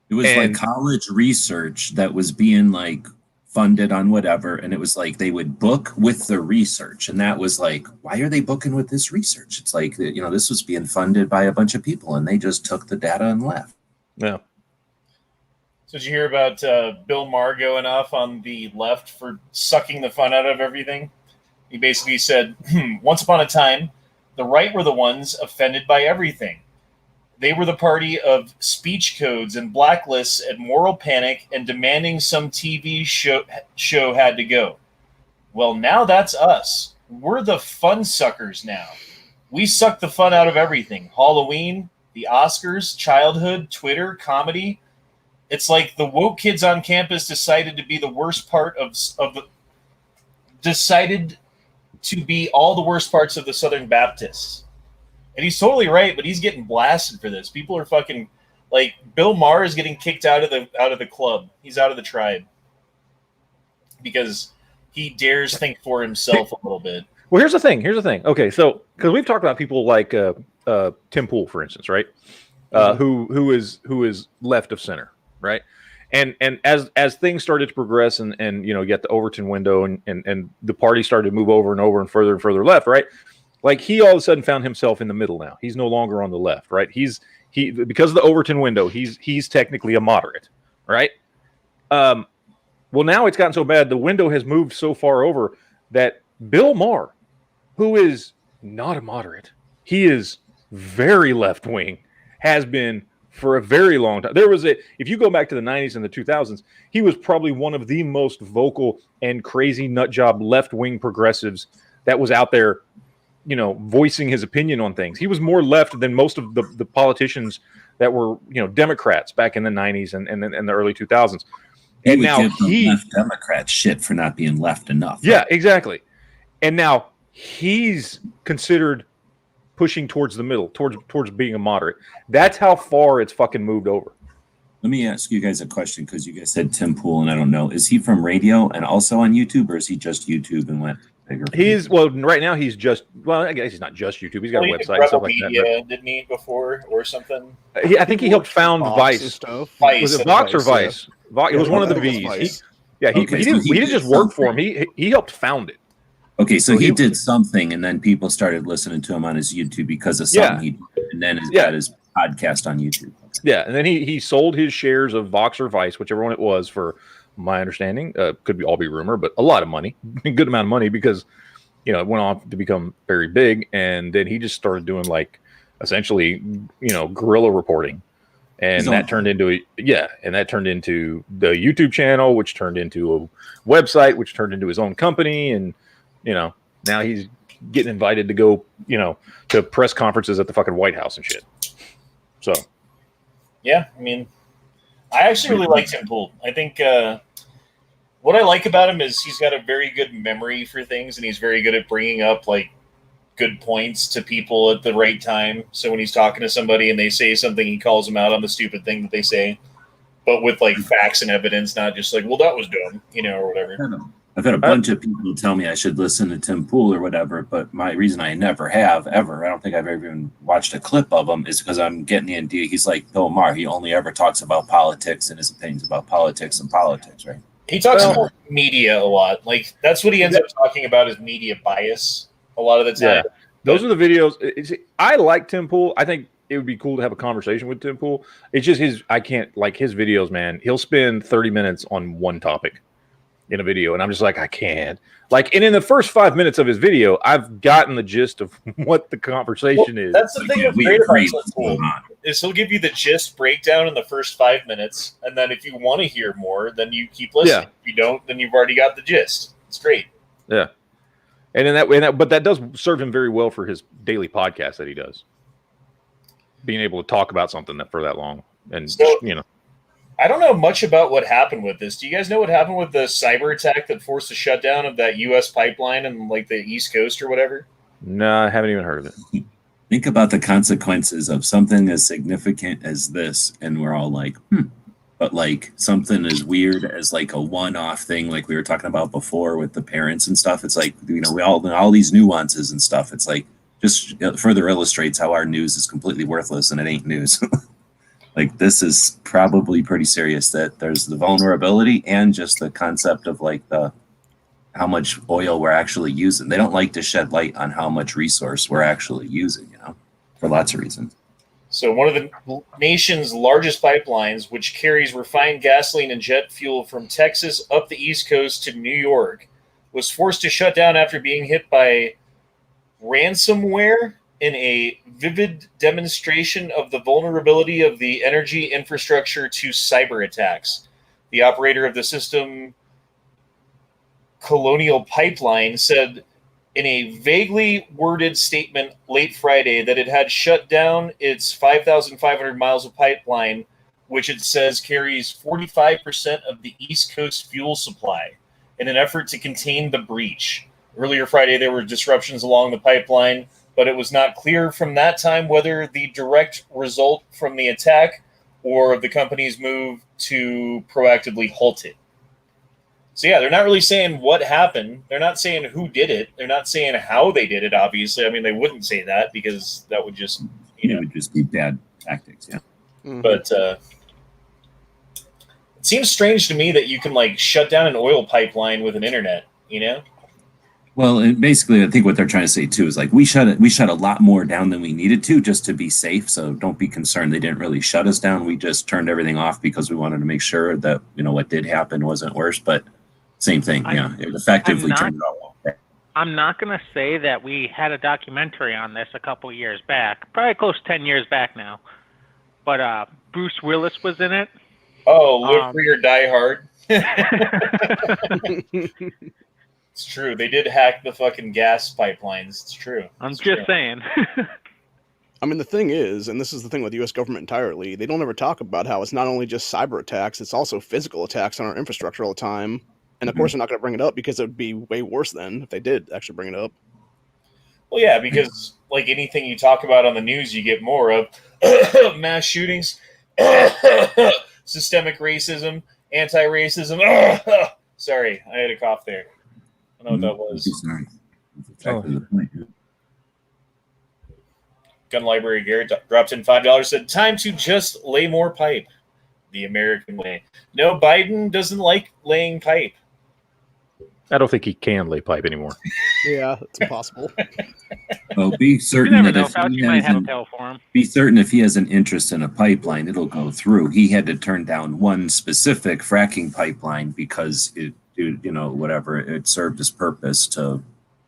It was like college research that was being like funded on whatever, and it was like they would book with the research, and that was like, why are they booking with this research? It's like, this was being funded by a bunch of people, and they just took the data and left.
Yeah.
So did you hear about Bill Maher going off on the left for sucking the fun out of everything? He basically said, once upon a time, the right were the ones offended by everything. They were the party of speech codes and blacklists and moral panic and demanding some TV show had to go. Well, now that's us. We're the fun suckers now. We suck the fun out of everything. Halloween, the Oscars, childhood, Twitter, comedy. It's like the woke kids on campus decided to be the worst part decided to be all the worst parts of the Southern Baptists. And he's totally right, but he's getting blasted for this. People are fucking like Bill Maher is getting kicked out of the club. He's out of the tribe because he dares think for himself a little bit.
Well, here's the thing. Okay, so because we've talked about people like Tim Pool, for instance, right? Who is left of center, right? And as things started to progress and you get the Overton window and the party started to move over and further left, right? Like he all of a sudden found himself in the middle now. He's no longer on the left, right? He because of the Overton window, he's technically a moderate, right? Well, now it's gotten so bad, the window has moved so far over that Bill Maher, who is not a moderate, he is very left wing, has been for a very long time. If you go back to the 90s and the 2000s, he was probably one of the most vocal and crazy nutjob left wing progressives that was out there, voicing his opinion on things. He was more left than most of the politicians that were, Democrats back in the 90s and the early 2000s.
And now left Democrats shit for not being left enough.
Yeah, exactly. And now he's considered pushing towards the middle, towards being a moderate. That's how far it's fucking moved over.
Let me ask you guys a question, because you guys said Tim Pool, and I don't know. Is he from radio and also on YouTube, or is he just YouTube and went bigger?
Right now he's just, I guess he's not just YouTube. He's got a website and stuff like that.
Didn't he before or something?
I think he helped found Vice. Was it Vox or Vice?
Yeah.
It was one of the V's. He didn't just work for him. He helped found it.
Okay, so he did something, and then people started listening to him on his YouTube because of something he did, and then got his podcast on YouTube.
Yeah, and then he sold his shares of Vox or Vice, whichever one it was, for my understanding, could all be rumor, but a lot of money, a good amount of money, because it went on to become very big, and then he just started doing essentially guerrilla reporting, and that turned into the YouTube channel, which turned into a website, which turned into his own company, and now he's getting invited to go to press conferences at the fucking White House and shit. So
yeah, I mean, I actually really like Tim Pool. I think what I like about him is he's got a very good memory for things, and he's very good at bringing up good points to people at the right time. So when he's talking to somebody and they say something, he calls them out on the stupid thing that they say, but with facts and evidence, not just well, that was dumb, or whatever.
I've had a bunch of people tell me I should listen to Tim Pool or whatever, but my reason I never have ever, I don't think I've ever even watched a clip of him, is because I'm getting the idea he's like Bill Maher. He only ever talks about politics and his opinions about politics and politics, right?
He talks about media a lot. That's what he ends up talking about, is media bias a lot of the time.
Yeah. Those are the videos. I like Tim Pool. I think it would be cool to have a conversation with Tim Pool. It's just his videos, man. He'll spend 30 minutes on one topic in a video, and I'm just I can't. And in the first 5 minutes of his video, I've gotten the gist of what the conversation is.
That's the thing that's great about Tim Pool, is he'll give you the gist breakdown in the first 5 minutes, and then if you want to hear more, then you keep listening.
Yeah.
If you don't, then you've already got the gist. It's great.
Yeah. But that does serve him very well for his daily podcast that he does. Being able to talk about something for that long. And,
So, I don't know much about what happened with this. Do you guys know what happened with the cyber attack that forced the shutdown of that U.S. pipeline in like the East Coast or whatever?
No, I haven't even heard of it.
Think about the consequences of something as significant as this, and we're all like, But like something as weird as like a one-off thing, like we were talking about before with the parents and stuff. It's like, we all these nuances and stuff. It's like just further illustrates how our news is completely worthless and it ain't news. Like this is probably pretty serious, that there's the vulnerability and just the concept of like how much oil we're actually using. They don't like to shed light on how much resource we're actually using, for lots of reasons.
So one of the nation's largest pipelines, which carries refined gasoline and jet fuel from Texas up the East Coast to New York, was forced to shut down after being hit by ransomware in a vivid demonstration of the vulnerability of the energy infrastructure to cyber attacks. The operator of the system, Colonial Pipeline, said in a vaguely worded statement late Friday that it had shut down its 5,500 miles of pipeline, which it says carries 45% of the East Coast fuel supply, in an effort to contain the breach. Earlier Friday, there were disruptions along the pipeline, but it was not clear from that time whether the direct result from the attack or the company's move to proactively halt it. So yeah, they're not really saying what happened. They're not saying who did it. They're not saying how they did it, obviously. I mean, they wouldn't say that because that would just,
It would just be bad tactics, yeah.
Mhm.
But it seems strange to me that you can like shut down an oil pipeline with an internet,
Well, and basically, I think what they're trying to say too is like we shut a lot more down than we needed to just to be safe. So don't be concerned. They didn't really shut us down. We just turned everything off because we wanted to make sure that what did happen wasn't worse. But same thing, it effectively turned it all off.
I'm not going to say that we had a documentary on this a couple years back, probably close to 10 years back now. But Bruce Willis was in it.
Oh, Live Free or Die Hard. It's true. They did hack the fucking gas pipelines. It's true.
I'm just saying.
I mean, the thing is, and this is the thing with the U.S. government entirely, they don't ever talk about how it's not only just cyber attacks, it's also physical attacks on our infrastructure all the time. And of course, they're not going to bring it up because it would be way worse then if they did actually bring it up.
Well, yeah, because like anything you talk about on the news, you get more of mass shootings, systemic racism, anti-racism. Sorry, I had a cough there. I don't know what that was.
Sorry. That's exactly the point.
Gun Library Garrett dropped in $5, said, time to just lay more pipe. The American way. No, Biden doesn't like laying pipe.
I don't think he can lay pipe anymore.
Yeah, it's impossible.
Well, be certain
You never
that
know.
if
Fauci
he
might
has
have a
an,
pill for him.
be certain if he has an interest in a pipeline, it'll go through. He had to turn down one specific fracking pipeline because it served its purpose to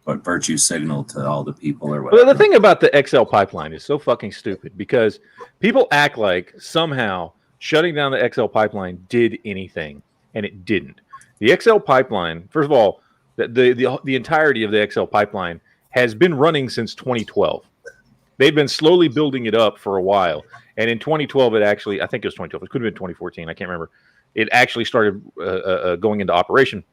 virtue signal to all the people or whatever.
Well, the thing about the XL pipeline is so fucking stupid because people act like somehow shutting down the XL pipeline did anything, and it didn't. The XL pipeline, first of all, the entirety of the XL pipeline has been running since 2012. They've been slowly building it up for a while, and in 2012, I think it was 2012. It could have been 2014. I can't remember. It actually started going into operation.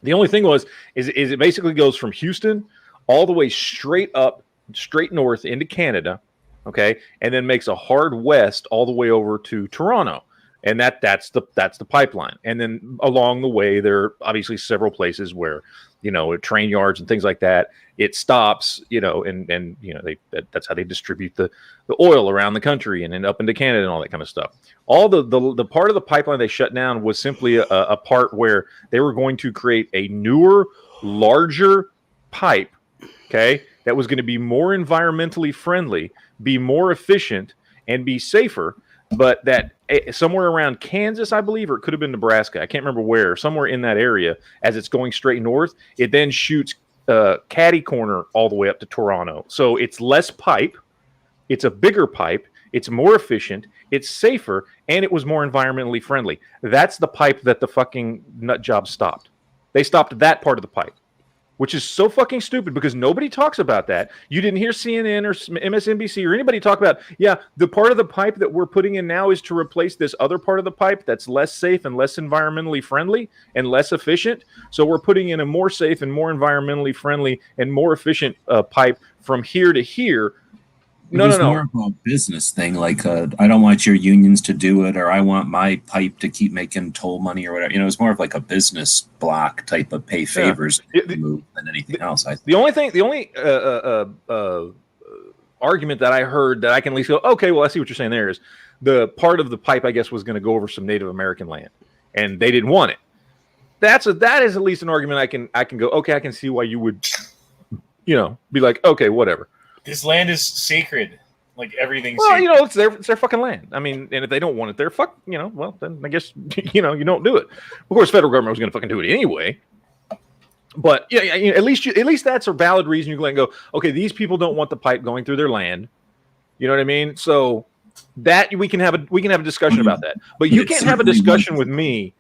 The only thing is it basically goes from Houston all the way straight north into Canada, okay, and then makes a hard west all the way over to Toronto, and that's the pipeline. And then along the way, there are obviously several places where train yards and things like that. It stops, that's how they distribute the oil around the country and then up into Canada and all that kind of stuff. All the part of the pipeline they shut down was simply a part where they were going to create a newer, larger pipe, okay, that was going to be more environmentally friendly, be more efficient, and be safer. But that somewhere around Kansas, I believe, or it could have been Nebraska, I can't remember where, somewhere in that area, as it's going straight north, it then shoots catty corner all the way up to Toronto. So it's less pipe, it's a bigger pipe, it's more efficient, it's safer, and it was more environmentally friendly. That's the pipe that the fucking nut job stopped. They stopped that part of the pipe. which is so fucking stupid because nobody talks about that. You didn't hear CNN or MSNBC or anybody talk about, the part of the pipe that we're putting in now is to replace this other part of the pipe that's less safe and less environmentally friendly and less efficient. So we're putting in a more safe and more environmentally friendly and more efficient pipe from here to here.
It was more of a business thing, like I don't want your unions to do it, or I want my pipe to keep making toll money or whatever. You know, it's more of like a business block type of pay favors move than anything else.
The only argument that I heard that I can at least go, okay, well, I see what you're saying there is the part of the pipe, I guess, was going to go over some Native American land, and they didn't want it. That is at least an argument I can go, okay, I can see why you would, be like, okay, whatever.
This land is sacred, like everything's.
Well,
sacred.
it's their fucking land. I mean, and if they don't want it there, well, then I guess you don't do it. Of course, federal government was going to fucking do it anyway. But at least that's a valid reason you can go, okay, these people don't want the pipe going through their land. You know what I mean? So that we can have a discussion about that. But you can't have a discussion with me.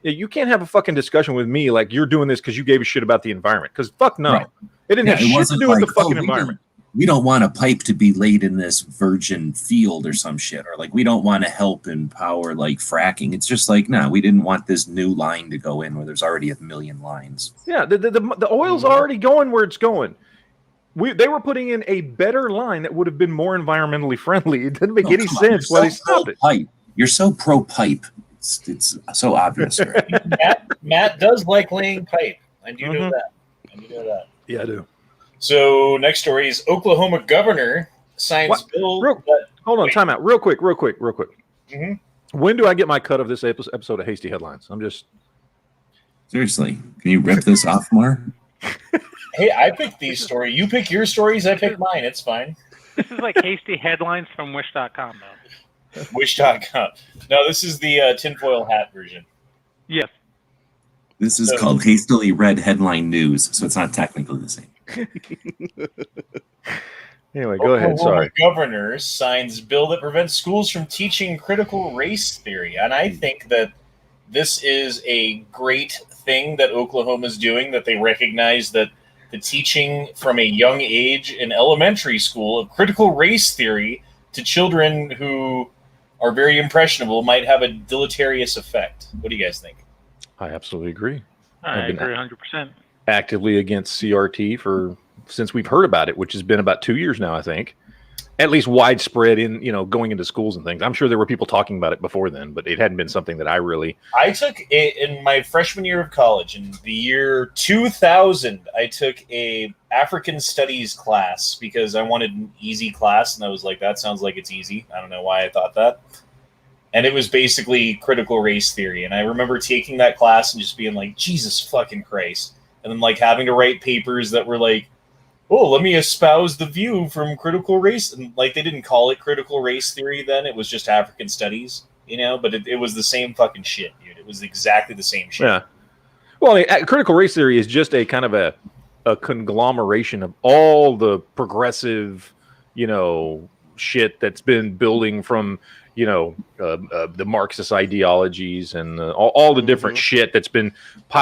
You can't have a fucking discussion with me like you're doing this because you gave a shit about the environment. Because fuck no,
right.
It didn't have shit to do with the fucking environment.
We don't want a pipe to be laid in this virgin field or some shit, or like we don't want to help empower like fracking. It's just like, we didn't want this new line to go in where there's already a million lines.
Yeah, the oil's already going where it's going. They were putting in a better line that would have been more environmentally friendly. It didn't make any sense why they stopped it.
Pipe. You're so pro pipe. It's so obvious. Right?
Matt does like laying pipe. I do know that.
Yeah, I do.
So next story is Oklahoma governor signs bill.
Hold on, time out. Real quick.
Mm-hmm.
When do I get my cut of this episode of Hasty Headlines? I'm just...
Seriously, can you rip this off more?
Hey, I picked these stories. You pick your stories, I pick mine. It's fine.
This is like Hasty Headlines from Wish.com, though.
Wish.com. No, this is the tinfoil hat version.
Yes.
This is called Hastily Read Headline News, so it's not technically the same.
Anyway, go ahead. Sorry.
Governor signs bill that prevents schools from teaching critical race theory, and I think that this is a great thing that Oklahoma is doing. That they recognize that the teaching from a young age in elementary school of critical race theory to children who are very impressionable might have a deleterious effect. What do you guys think?
I absolutely agree.
I agree 100%.
Actively against CRT since we've heard about it, which has been about 2 years now, I think. At least widespread in, going into schools and things. I'm sure there were people talking about it before then, but it hadn't been something that I took
in my freshman year of college, in the year 2000, I took a African studies class because I wanted an easy class, and I was like, that sounds like it's easy. I don't know why I thought that. And it was basically critical race theory. And I remember taking that class and just being like, Jesus fucking Christ. And then like having to write papers that were like, oh, let me espouse the view from critical race. And like they didn't call it critical race theory then. It was just African studies, but it was the same fucking shit, dude. It was exactly the same shit.
Yeah. Well, critical race theory is just a kind of a conglomeration of all the progressive, shit that's been building from, the Marxist ideologies and all the different shit that's been,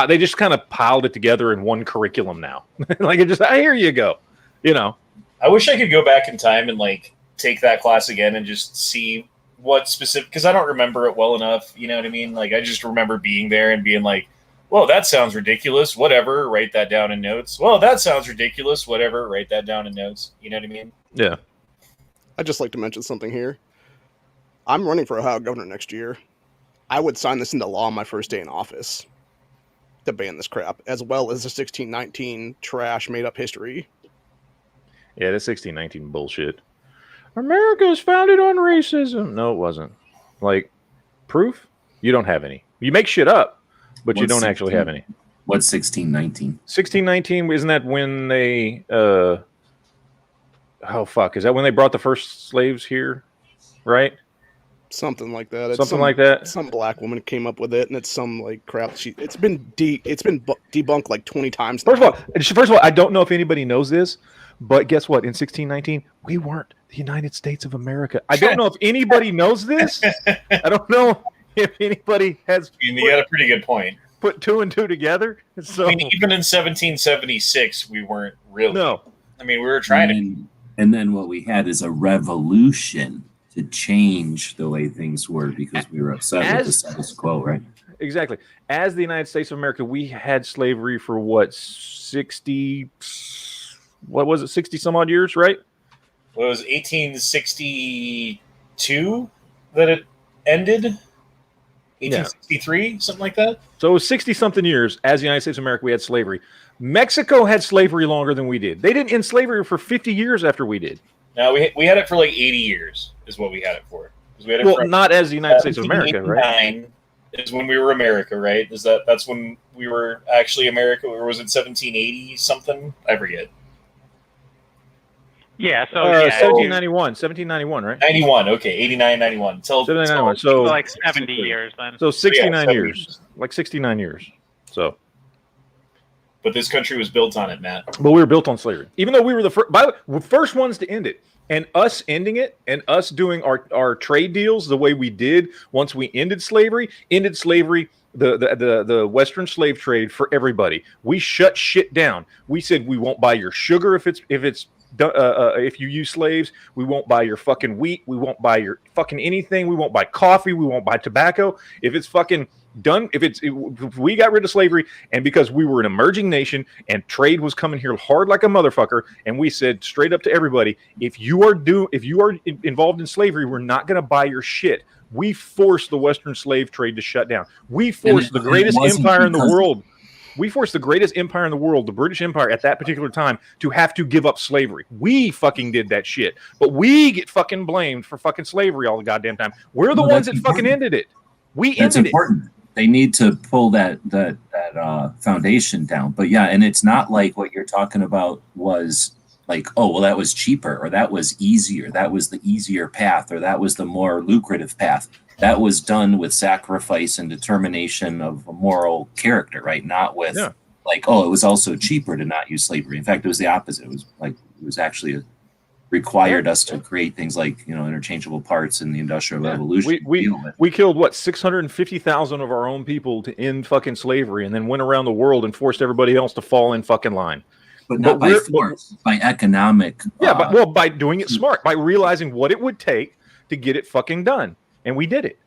they just kind of piled it together in one curriculum now. Like here you go,
I wish I could go back in time and like take that class again and just see what specific, because I don't remember it well enough. You know what I mean? Like I just remember being there and being like, well, that sounds ridiculous. Whatever. Write that down in notes. Well, that sounds ridiculous. Whatever. Write that down in notes. You know what I mean?
Yeah.
I'd just like to mention something here. I'm running for Ohio governor next year. I would sign this into law on my first day in office to ban this crap, as well as the 1619 trash made-up history.
Yeah, the 1619 bullshit. America is founded on racism. No, it wasn't. Like, proof? You don't have any. You make shit up, but you don't actually have any.
What's 1619?
1619, isn't that when they... is that when they brought the first slaves here? Right?
Something like that.
Something like that.
Some black woman came up with it, and it's some like crap. It's been debunked like 20 times.
First of all, I don't know if anybody knows this, but guess what? In 1619, we weren't the United States of America. I don't know if anybody knows this. I don't know if anybody has.
You got a pretty good point.
put two and two together. So
I mean, even in 1776, we weren't really.
no.
I mean, we were trying to.
And then what we had is a revolution to change the way things were because we were upset with the status quo, right?
Exactly. As the United States of America, we had slavery for what, 60, what was it, 60 some odd years, right?
Well, it was 1862 that it ended. 1863, something like that.
So it was 60 something years as the United States of America, we had slavery. Mexico had slavery longer than we did. They didn't end slavery for 50 years after we did.
No, we had it for like 80 years is what we had it for. We had it
Well,
from
not as the United States of America, right?
1789 is when we were America, right? That's when we were actually America, or was it 1780 something? I forget.
Yeah, so
1791, right?
91, okay, 89, 91.
1791. So
like 70 years then.
So 69
7
years. Like 69 years. So,
but this country was built on it, Matt.
but we were built on slavery. Even though we were the first ones to end it. And us ending it and us doing our trade deals the way we did once we ended slavery, the Western slave trade for everybody. We shut shit down. We said we won't buy your sugar if you use slaves. We won't buy your fucking wheat. We won't buy your fucking anything. We won't buy coffee. We won't buy tobacco. If it's fucking done, if we got rid of slavery, and because we were an emerging nation and trade was coming here hard like a motherfucker, and we said straight up to everybody, if you are involved in slavery, we're not going to buy your shit. We forced the Western slave trade to shut down. We forced the greatest empire in the world. We forced the greatest empire in the world, the British Empire at that particular time, to have to give up slavery. We fucking did that shit. But we get fucking blamed for fucking slavery all the goddamn time. We're the ones that fucking ended it.
That's important. They need to pull that foundation down. But yeah, and it's not like what you're talking about was like, oh, well, that was cheaper, or that was easier. That was the easier path, or that was the more lucrative path. That was done with sacrifice and determination of a moral character, right? Not with like, oh, it was also cheaper to not use slavery. In fact, it was the opposite. It was actually required us to create things like, interchangeable parts in the Industrial Revolution.
We killed what, 650,000 of our own people to end fucking slavery, and then went around the world and forced everybody else to fall in fucking line.
But not by force, by economic.
By doing it smart, by realizing what it would take to get it fucking done, and we did it.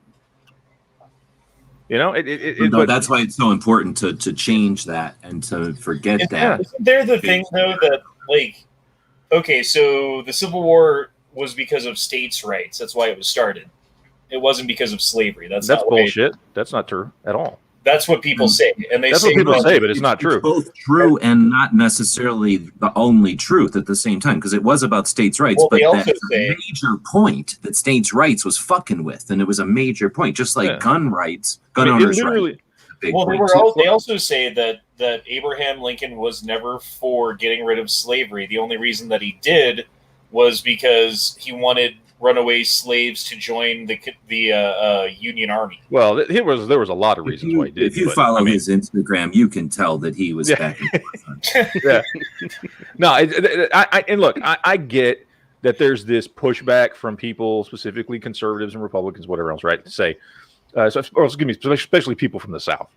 That's why it's so important to change that and to forget that.
They're the thing, though, that like. Okay, so the Civil War was because of states' rights. That's why it was started. It wasn't because of slavery. That's
bullshit. That's not true at all.
That's what people say, and that's
what people say, but it's not true.
It's both true and not necessarily the only truth at the same time, because it was about states' rights.
Well,
but that's a major point that states' rights was fucking with, and it was a major point, just like gun rights, owners' rights.
Well, they also say that Abraham Lincoln was never for getting rid of slavery. The only reason that he did was because he wanted runaway slaves to join the Union Army.
Well, there was a lot of reasons why he did.
If you follow his Instagram, you can tell that he was back and forth.
Yeah. No, I get that there's this pushback from people, specifically conservatives and Republicans, whatever else, right? To say, especially people from the South.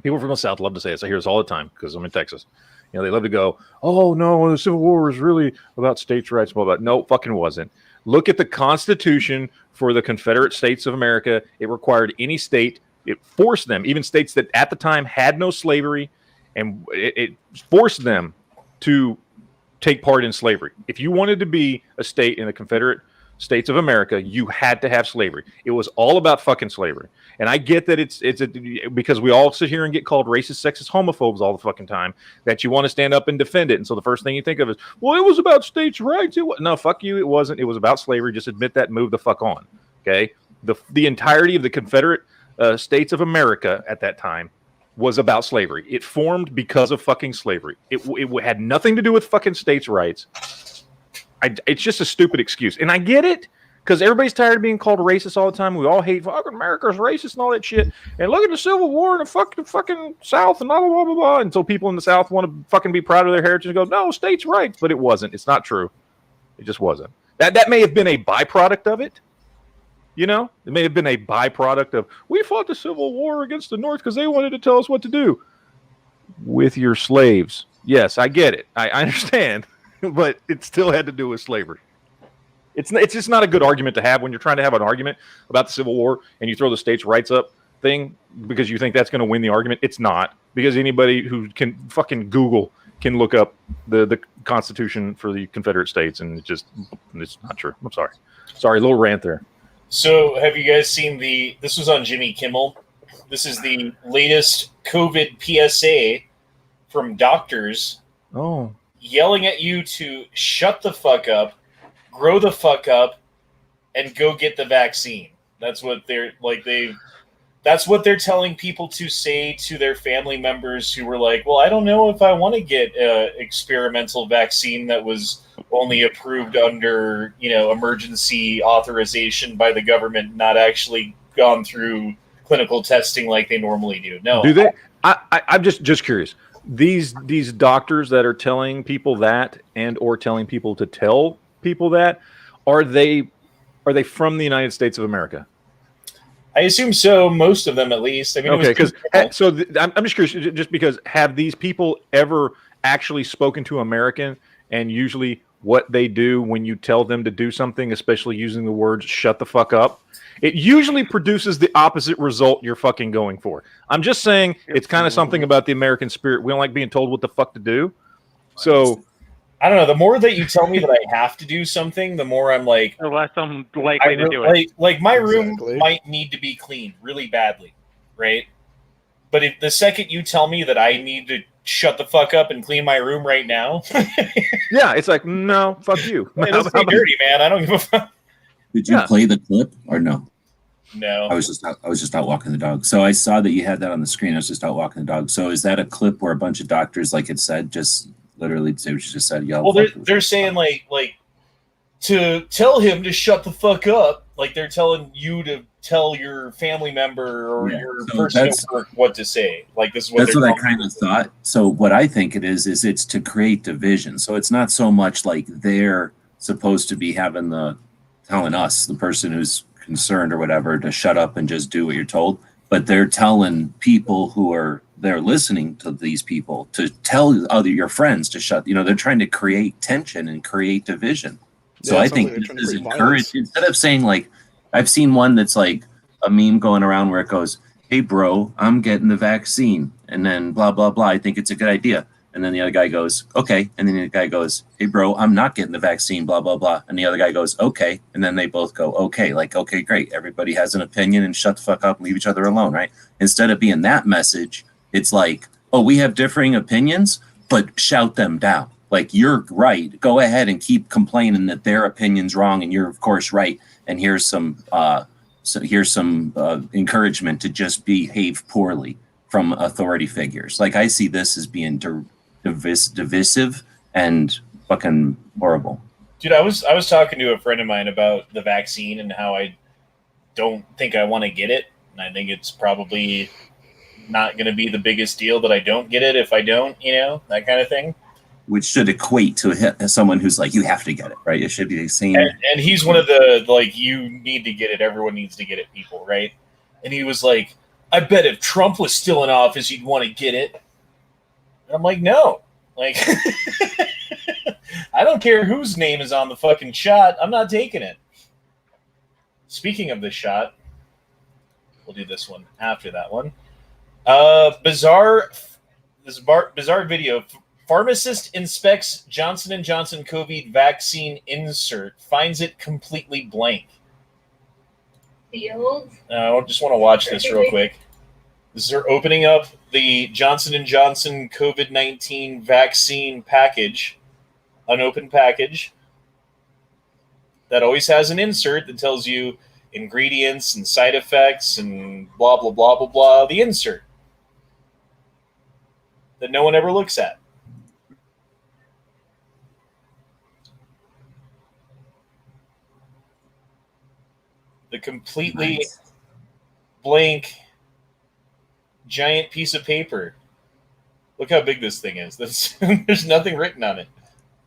People from the South love to say this. I hear this all the time because I'm in Texas. They love to go, oh, no, the Civil War was really about states' rights. No, fucking wasn't. Look at the Constitution for the Confederate States of America. It required any state. It forced them, even states that at the time had no slavery, and it forced them to take part in slavery. If you wanted to be a state in the Confederate States of America, you had to have slavery. It was all about fucking slavery. And I get that it's because we all sit here and get called racist, sexist, homophobes all the fucking time, that you want to stand up and defend it. And so the first thing you think of is, well, it was about states' rights. No, fuck you. It wasn't. It was about slavery. Just admit that and move the fuck on. Okay. The entirety of the Confederate States of America at that time was about slavery. It formed because of fucking slavery. It had nothing to do with fucking states' rights. It's just a stupid excuse. And I get it, because everybody's tired of being called racist all the time. We all hate fucking America's racist and all that shit. And look at the Civil War and the fucking South and blah, blah, blah, blah, blah. Until people in the South want to fucking be proud of their heritage and go, no, states' rights. But it wasn't. It's not true. It just wasn't. That may have been a byproduct of it. You know, it may have been a byproduct of we fought the Civil War against the North because they wanted to tell us what to do with your slaves. Yes, I get it. I understand, but it still had to do with slavery. It's just not a good argument to have when you're trying to have an argument about the Civil War and you throw the states' rights up thing because you think that's going to win the argument. It's not, because anybody who can fucking Google can look up the Constitution for the Confederate States, and it's not true. I'm sorry. Sorry, a little rant there.
So have you guys seen this was on Jimmy Kimmel. This is the latest COVID PSA from doctors yelling at you to shut the fuck up, grow the fuck up, and go get the vaccine. That's what that's what they're telling people to say to their family members who were like, well, I don't know if I want to get an experimental vaccine that was only approved under, emergency authorization by the government, not actually gone through clinical testing like they normally do. No.
Do they? I'm just curious. These doctors that are telling people that and or telling people to tell people that, are they from the United States of America?
I assume so. Most of them, at least. I mean,
okay. Because I'm just curious, just because have these people ever actually spoken to American, and usually what they do when you tell them to do something, especially using the words "shut the fuck up," it usually produces the opposite result you're fucking going for. I'm just saying it's kind of something about the American spirit. We don't like being told what the fuck to do. So
I don't know. The more that you tell me that I have to do something, the more I'm like,
the less I'm likely to do it.
Like my room might need to be cleaned really badly, right? But if the second you tell me that I need to shut the fuck up and clean my room right now,
yeah, it's like, no, fuck you.
It's dirty, man. I don't give a fuck.
Did you play the clip or no?
No.
I was just out walking the dog. So I saw that you had that on the screen. I was just out walking the dog. So is that a clip where a bunch of doctors, like it said, just literally say what you just said? Yell.
Well, they're saying like to tell him to shut the fuck up. Like they're telling you to tell your family member or your person at work what to say. Like this is what.
That's what I kind of thought. So what I think it is it's to create division. So it's not so much like they're supposed to be telling us, the person who's concerned or whatever, to shut up and just do what you're told, but they're telling people they're listening to these people to tell your friends to shut. They're trying to create tension and create division. So I think this is encouraged, instead of saying like, I've seen one that's like a meme going around where it goes, "Hey bro, I'm getting the vaccine," and then blah blah blah. I think it's a good idea. And then the other guy goes, "Okay," and then the guy goes, "Hey bro, I'm not getting the vaccine," blah blah blah. And the other guy goes, "Okay," and then they both go, "Okay," like, okay, great. Everybody has an opinion and shut the fuck up and leave each other alone, right? Instead of being that message, it's like, oh, we have differing opinions, but shout them down. Like, you're right. Go ahead and keep complaining that their opinion's wrong, and you're of course right. And here's some encouragement to just behave poorly from authority figures. Like, I see this as being divisive and fucking horrible.
Dude, I was talking to a friend of mine about the vaccine and how I don't think I want to get it, and I think it's probably not going to be the biggest deal that I don't get it if I don't, that kind of thing.
Which should equate to someone who's like, you have to get it, right? It should be the same.
And he's one of the, like, you need to get it, everyone needs to get it people, right? And he was like, I bet if Trump was still in office, you'd want to get it. And I'm like, no. Like, I don't care whose name is on the fucking shot. I'm not taking it. Speaking of the shot, we'll do this one after that one. Bizarre video. Pharmacist inspects Johnson & Johnson COVID vaccine insert, finds it completely blank. I just want to watch this real quick. This is her opening up the Johnson & Johnson COVID-19 vaccine package, unopened package, that always has an insert that tells you ingredients and side effects and blah, blah, blah, blah, blah. The insert that no one ever looks at. The completely blank giant piece of paper. Look how big this thing is. There's nothing written on it.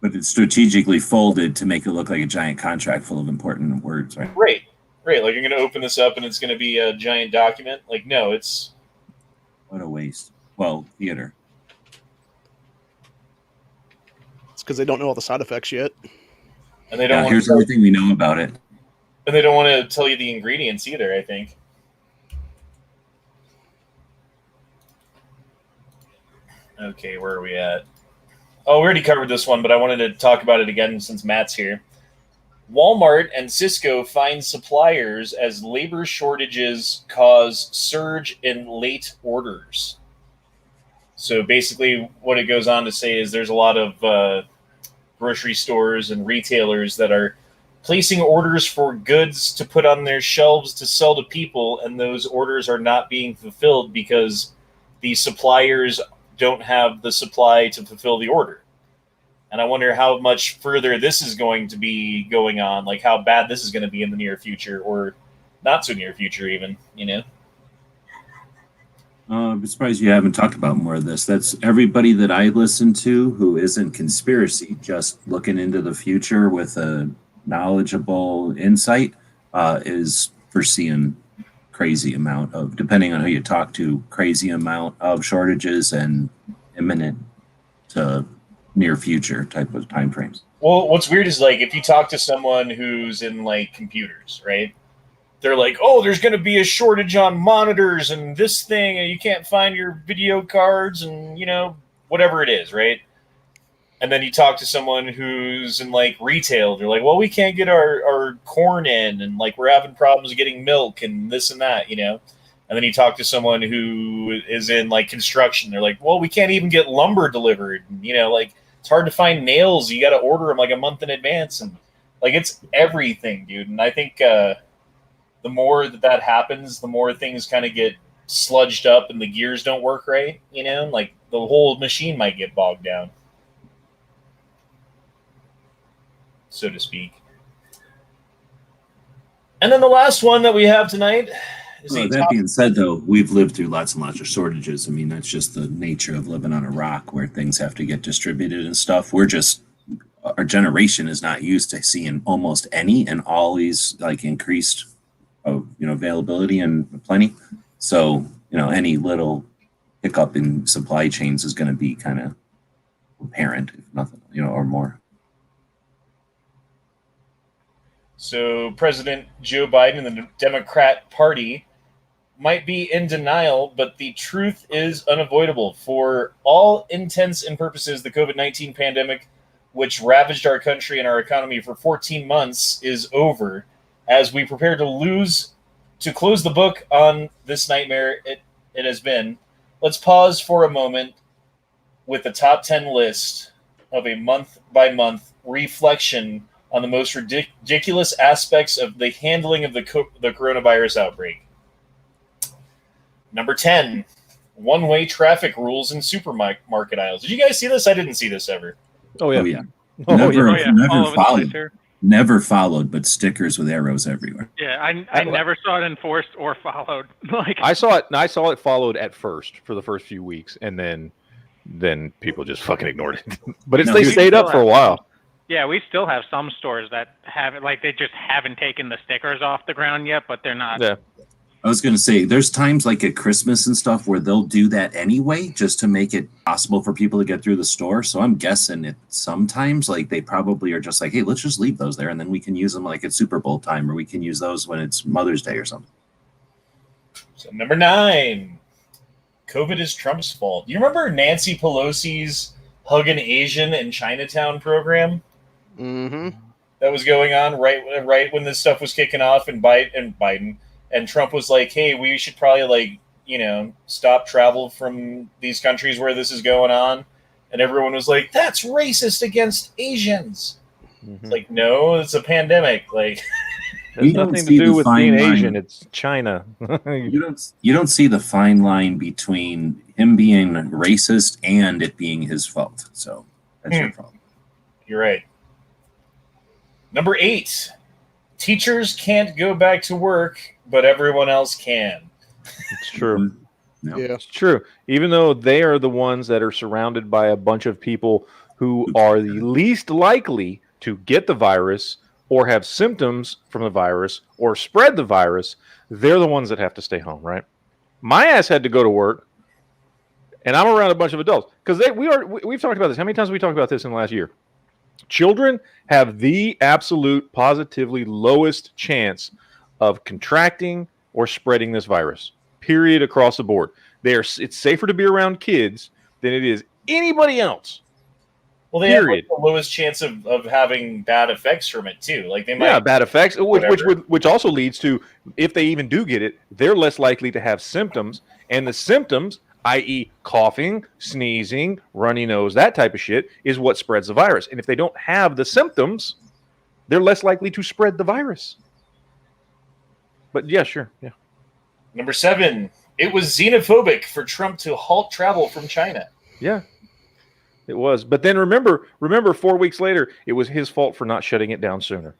But it's strategically folded to make it look like a giant contract full of important words, right?
Right. Right, like you're going to open this up and it's going to be a giant document. Like, no, it's
What a waste. Well, theater.
It's because they don't know all the side effects yet.
and they don't
Yeah,
want
here's
to,
everything we know about it.
and they don't want to tell you the ingredients either. I think. Okay, where are we at? Oh, we already covered this one, but I wanted to talk about it again since Matt's here. Walmart and Cisco find suppliers as labor shortages cause surge in late orders. So basically, what it goes on to say is there's a lot of grocery stores and retailers that are placing orders for goods to put on their shelves to sell to people, and those orders are not being fulfilled because the suppliers don't have the supply to fulfill the order. And I wonder how much further this is going to be going on, like how bad this is going to be in the near future, or not so near future even, you know?
I'm surprised you haven't talked about more of this. That's everybody that I listen to who isn't conspiracy, just looking into the future with a knowledgeable insight, is foreseeing crazy amount of, depending on who you talk to, crazy amount of shortages and imminent to near future type of time frames.
Well, what's weird is like if you talk to someone who's in like computers, right? They're like, oh, there's going to be a shortage on monitors and this thing, and you can't find your video cards and, you know, whatever it is, right? And then you talk to someone who's in like retail. They're like, well, we can't get our corn in, and like we're having problems getting milk and this and that, you know? And then you talk to someone who is in like construction. They're like, well, we can't even get lumber delivered. And, you know, like it's hard to find nails. You got to order them like a month in advance. And like it's everything, dude. And I think the more that happens, the more things kind of get sludged up and the gears don't work right, you know? Like the whole machine might get bogged down, so to speak. And then the last one that we have tonight is
That being said, though, we've lived through lots and lots of shortages. I mean, that's just the nature of living on a rock where things have to get distributed and stuff. Our generation is not used to seeing almost any and always like increased, availability and plenty. So, any little hiccup in supply chains is going to be kind of apparent, if nothing, or more.
So President Joe Biden and the Democrat Party might be in denial, but the truth is unavoidable. For all intents and purposes, the COVID-19 pandemic, which ravaged our country and our economy for 14 months, is over. As we prepare to close the book on this nightmare it has been, let's pause for a moment with the top 10 list of a month-by-month reflection on the most ridiculous aspects of the handling of the coronavirus outbreak. Number 10, one-way traffic rules in supermarket aisles. Did you guys see this? I didn't see this ever.
Oh, yeah.
Oh, yeah.
Oh,
Never,
yeah.
never followed. Never followed, but stickers with arrows everywhere.
Yeah, I never saw it enforced or followed.
I saw it followed at first for the first few weeks, and then people just fucking ignored it. But they stayed up for a while.
Yeah, we still have some stores that have it, like they just haven't taken the stickers off the ground yet, but they're not.
Yeah.
I was going to say, there's times like at Christmas and stuff where they'll do that anyway, just to make it possible for people to get through the store. So I'm guessing it sometimes like they probably are just like, hey, let's just leave those there, and then we can use them like at Super Bowl time, or we can use those when it's Mother's Day or something.
So number 9, COVID is Trump's fault. You remember Nancy Pelosi's Hug an Asian in Chinatown program?
Mm-hmm.
That was going on right when this stuff was kicking off, and Biden and Trump was like, hey, we should probably stop travel from these countries where this is going on. And everyone was like, that's racist against Asians.
Mm-hmm.
It's like, no, it's a pandemic. Like,
it's nothing to do with being Asian. It's China.
You don't see the fine line between him being racist and it being his fault. So that's your problem.
You're right. Number 8, teachers can't go back to work, but everyone else can.
It's true.
No.
Yeah.
It's true. Even though they are the ones that are surrounded by a bunch of people who are the least likely to get the virus or have symptoms from the virus or spread the virus, they're the ones that have to stay home, right? My ass had to go to work, and I'm around a bunch of adults because we've talked about this. How many times have we talked about this in the last year? Children have the absolute positively lowest chance of contracting or spreading this virus, period, across the board. It's safer to be around kids than it is anybody else.
Well, they have like, the lowest chance of having bad effects from it too. Like they might
bad effects, which also leads to, if they even do get it, they're less likely to have symptoms, and the symptoms, i.e., coughing, sneezing, runny nose, that type of shit, is what spreads the virus. And if they don't have the symptoms, they're less likely to spread the virus. But yeah, sure, yeah.
Number 7, it was xenophobic for Trump to halt travel from China.
Yeah. It was. But then remember 4 weeks later, it was his fault for not shutting it down sooner.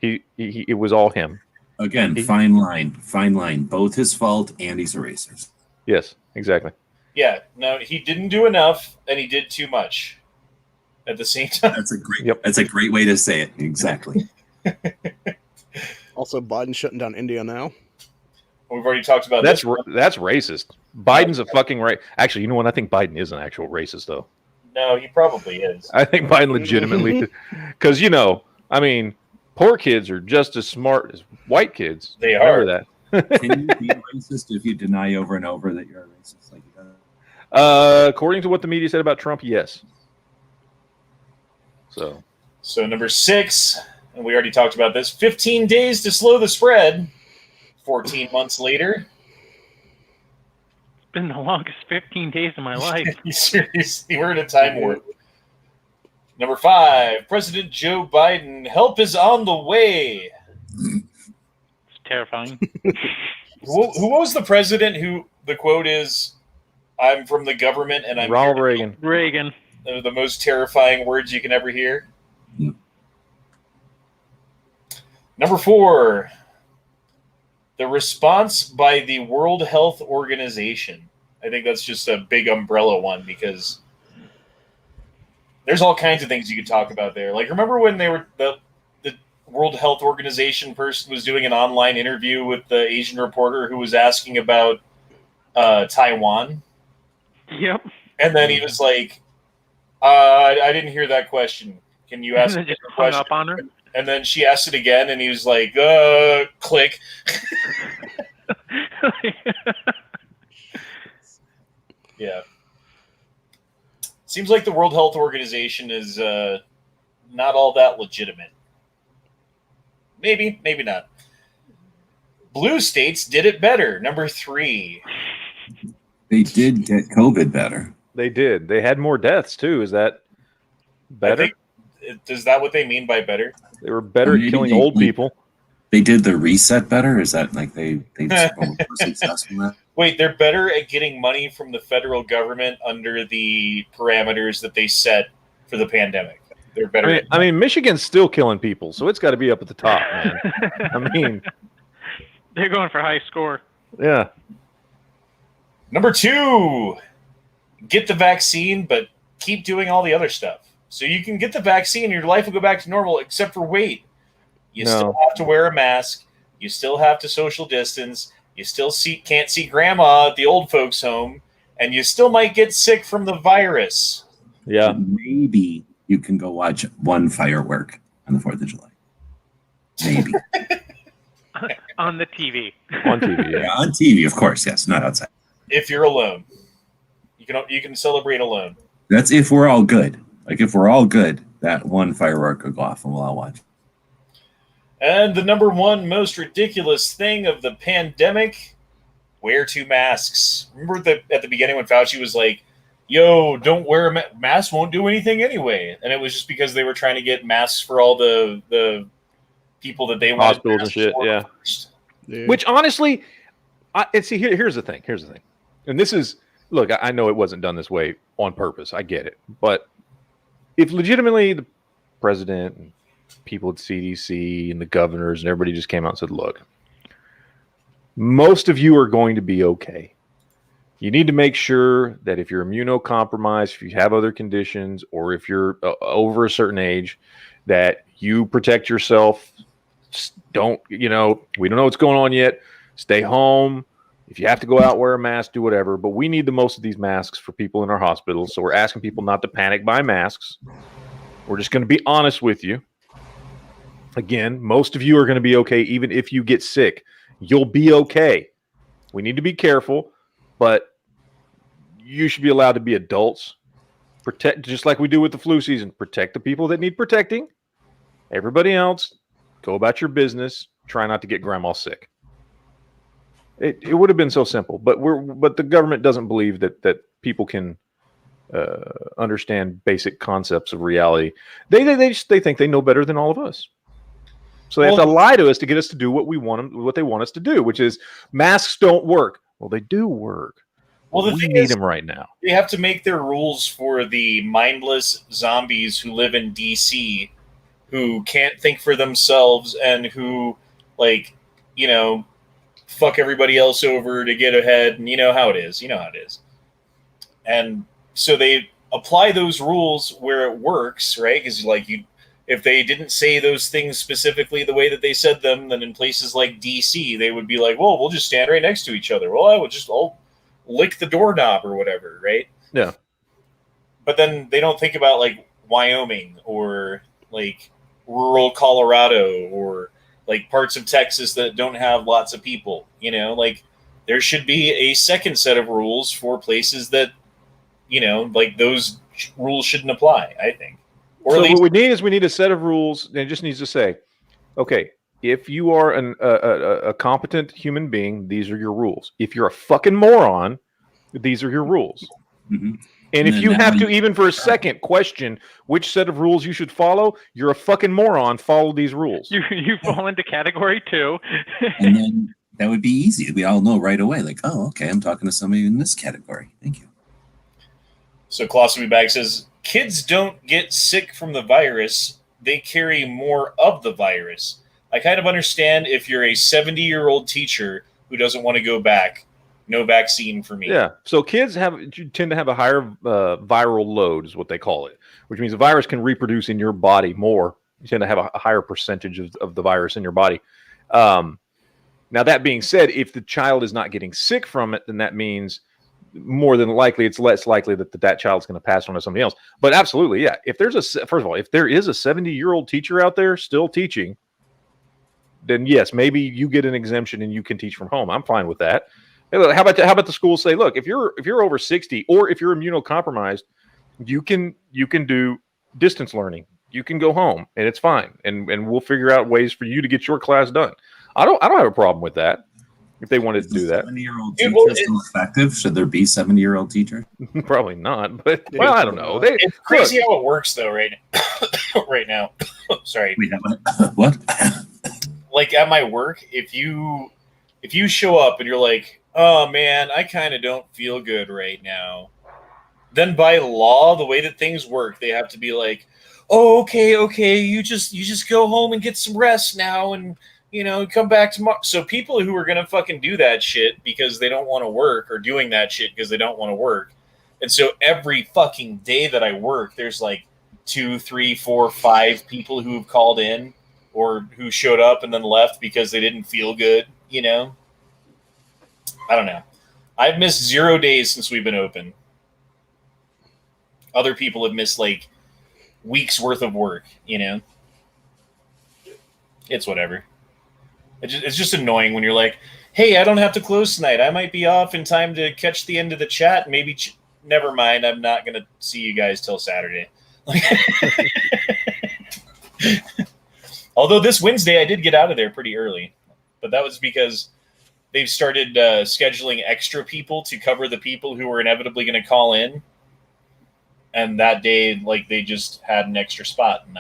It was all him.
Again, fine line. Both his fault and he's a racist.
Yes, exactly.
Yeah, no, he didn't do enough and he did too much at the same time.
That's a great way to say it. Exactly.
Also, Biden shutting down India now.
We've already talked about
that's
this.
That's racist. Biden's a fucking Actually, you know what? I think Biden is an actual racist, though.
No, he probably is.
I think Biden legitimately, because poor kids are just as smart as white kids.
They
Remember
are.
that.
Can you be a racist if you deny over and over that you're a racist? Like that?
According to what the media said about Trump, yes.
So number 6, and we already talked about this, 15 days to slow the spread. 14 months later.
It's been the longest 15 days of my life.
Seriously, we're in a time warp. Number 5, President Joe Biden, help is on the way.
It's terrifying.
Who was the president who the quote is, I'm from the government and I'm
Ronald Reagan.
Reagan.
They're the most terrifying words you can ever hear.
Yeah.
Number 4, the response by the World Health Organization. I think that's just a big umbrella one because there's all kinds of things you could talk about there. Like, remember when they were the World Health Organization person was doing an online interview with the Asian reporter who was asking about Taiwan?
Yep.
And then he was like, I didn't hear that question. Can you ask
And
me
then just
a
hung
question?
up on her.
And then she asked it again, and he was like, click. Yeah. Seems like the World Health Organization is not all that legitimate. Maybe, maybe not. Blue states did it better. Number 3.
They did get COVID better.
They did. They had more deaths, too. Is that better?
Is that what they mean by better?
They were better at killing old people.
They did the reset better? Is that like they were successful at?
Wait, they're better at getting money from the federal government under the parameters that they set for the pandemic. They're better.
I mean, Michigan's still killing people, so it's got to be up at the top, man.
They're going for high score.
Yeah.
Number 2, get the vaccine, but keep doing all the other stuff. So you can get the vaccine and your life will go back to normal, except for wait. You still have to wear a mask. You still have to social distance. You still can't see grandma at the old folks' home. And you still might get sick from the virus.
Yeah.
Maybe you can go watch one firework on the 4th of July. Maybe.
On the TV.
On TV, yeah.
Yeah, on TV, of course, yes, not outside.
If you're alone. You can celebrate alone.
That's if we're all good. Like, if we're all good, that one firework will go off and we'll all watch.
And the number 1 most ridiculous thing of the pandemic, wear 2 masks. Remember at the beginning when Fauci was like, yo, don't wear a mask. Masks won't do anything anyway. And it was just because they were trying to get masks for all the people that they wanted.
Hospitals and shit, yeah.
Yeah.
Which, honestly, here's the thing. And this is, look, I know it wasn't done this way on purpose. I get it. But if legitimately the president and people at CDC and the governors and everybody just came out and said, look, most of you are going to be okay. You need to make sure that if you're immunocompromised, if you have other conditions, or if you're over a certain age, that you protect yourself. Don't, we don't know what's going on yet. Stay home. If you have to go out, wear a mask, do whatever. But we need the most of these masks for people in our hospitals. So we're asking people not to panic buy masks. We're just going to be honest with you. Again, most of you are going to be okay, even if you get sick. You'll be okay. We need to be careful, but you should be allowed to be adults. Protect, just like we do with the flu season. Protect the people that need protecting. Everybody else, go about your business. Try not to get grandma sick. It would have been so simple, but the government doesn't believe that people can understand basic concepts of reality. They think they know better than all of us. So they have to lie to us to get us to do what they want us to do, which is masks don't work. Well, they do work.
Well, the
we
thing
need
is,
them right now.
They have to make their rules for the mindless zombies who live in DC, who can't think for themselves and who, fuck everybody else over to get ahead. And you know how it is. And so they apply those rules where it works, right? Because if they didn't say those things specifically the way that they said them, then in places like DC, they would be like, well, we'll just stand right next to each other. Well, I'll lick the doorknob or whatever, right?
Yeah.
But then they don't think about Wyoming or rural Colorado or parts of Texas that don't have lots of people, there should be a second set of rules for places that, those rules shouldn't apply, I think. Or
so
at least
what we need a set of rules, and it just needs to say, okay, if you are a competent human being, these are your rules. If you're a fucking moron, these are your rules.
Mm-hmm.
And if you have to, even for a second, question which set of rules you should follow, you're a fucking moron. Follow these rules.
You fall into category 2.
And then that would be easy. We all know right away, okay, I'm talking to somebody in this category. Thank you.
So Colostomy Bag says, kids don't get sick from the virus. They carry more of the virus. I kind of understand if you're a 70-year-old teacher who doesn't want to go back. No vaccine for me.
Yeah. So kids tend to have a higher viral load is what they call it, which means the virus can reproduce in your body more. You tend to have a higher percentage of the virus in your body. Now, that being said, if the child is not getting sick from it, then that means more than likely it's less likely that child's going to pass on to somebody else. But absolutely, yeah. If there is a 70-year-old teacher out there still teaching, then yes, maybe you get an exemption and you can teach from home. I'm fine with that. How about the schools say, look, if you're over 60 or if you're immunocompromised, you can do distance learning. You can go home and it's fine, and we'll figure out ways for you to get your class done. I don't have a problem with that. If they wanted to do that,
70-year-old teacher still effective? Should there be 70-year-old teacher?
Probably not. But I don't know.
It's crazy how it works though, right? Right now. Sorry.
Wait, what?
At my work, if you show up and you're like, oh man, I kind of don't feel good right now, then by law, the way that things work, they have to be like, oh, okay, you just go home and get some rest now, and come back tomorrow. So people who are gonna fucking do that shit because they don't want to work are doing that shit because they don't want to work. And so every fucking day that I work, there's 2, 3, 4, 5 people who've called in or who showed up and then left because they didn't feel good. I don't know. I've missed 0 days since we've been open. Other people have missed weeks worth of work, It's whatever. It's just annoying when you're like, hey, I don't have to close tonight. I might be off in time to catch the end of the chat. Maybe, never mind. I'm not going to see you guys till Saturday. Although this Wednesday I did get out of there pretty early. But that was because they've started scheduling extra people to cover the people who were inevitably going to call in. And that day, they just had an extra spot. And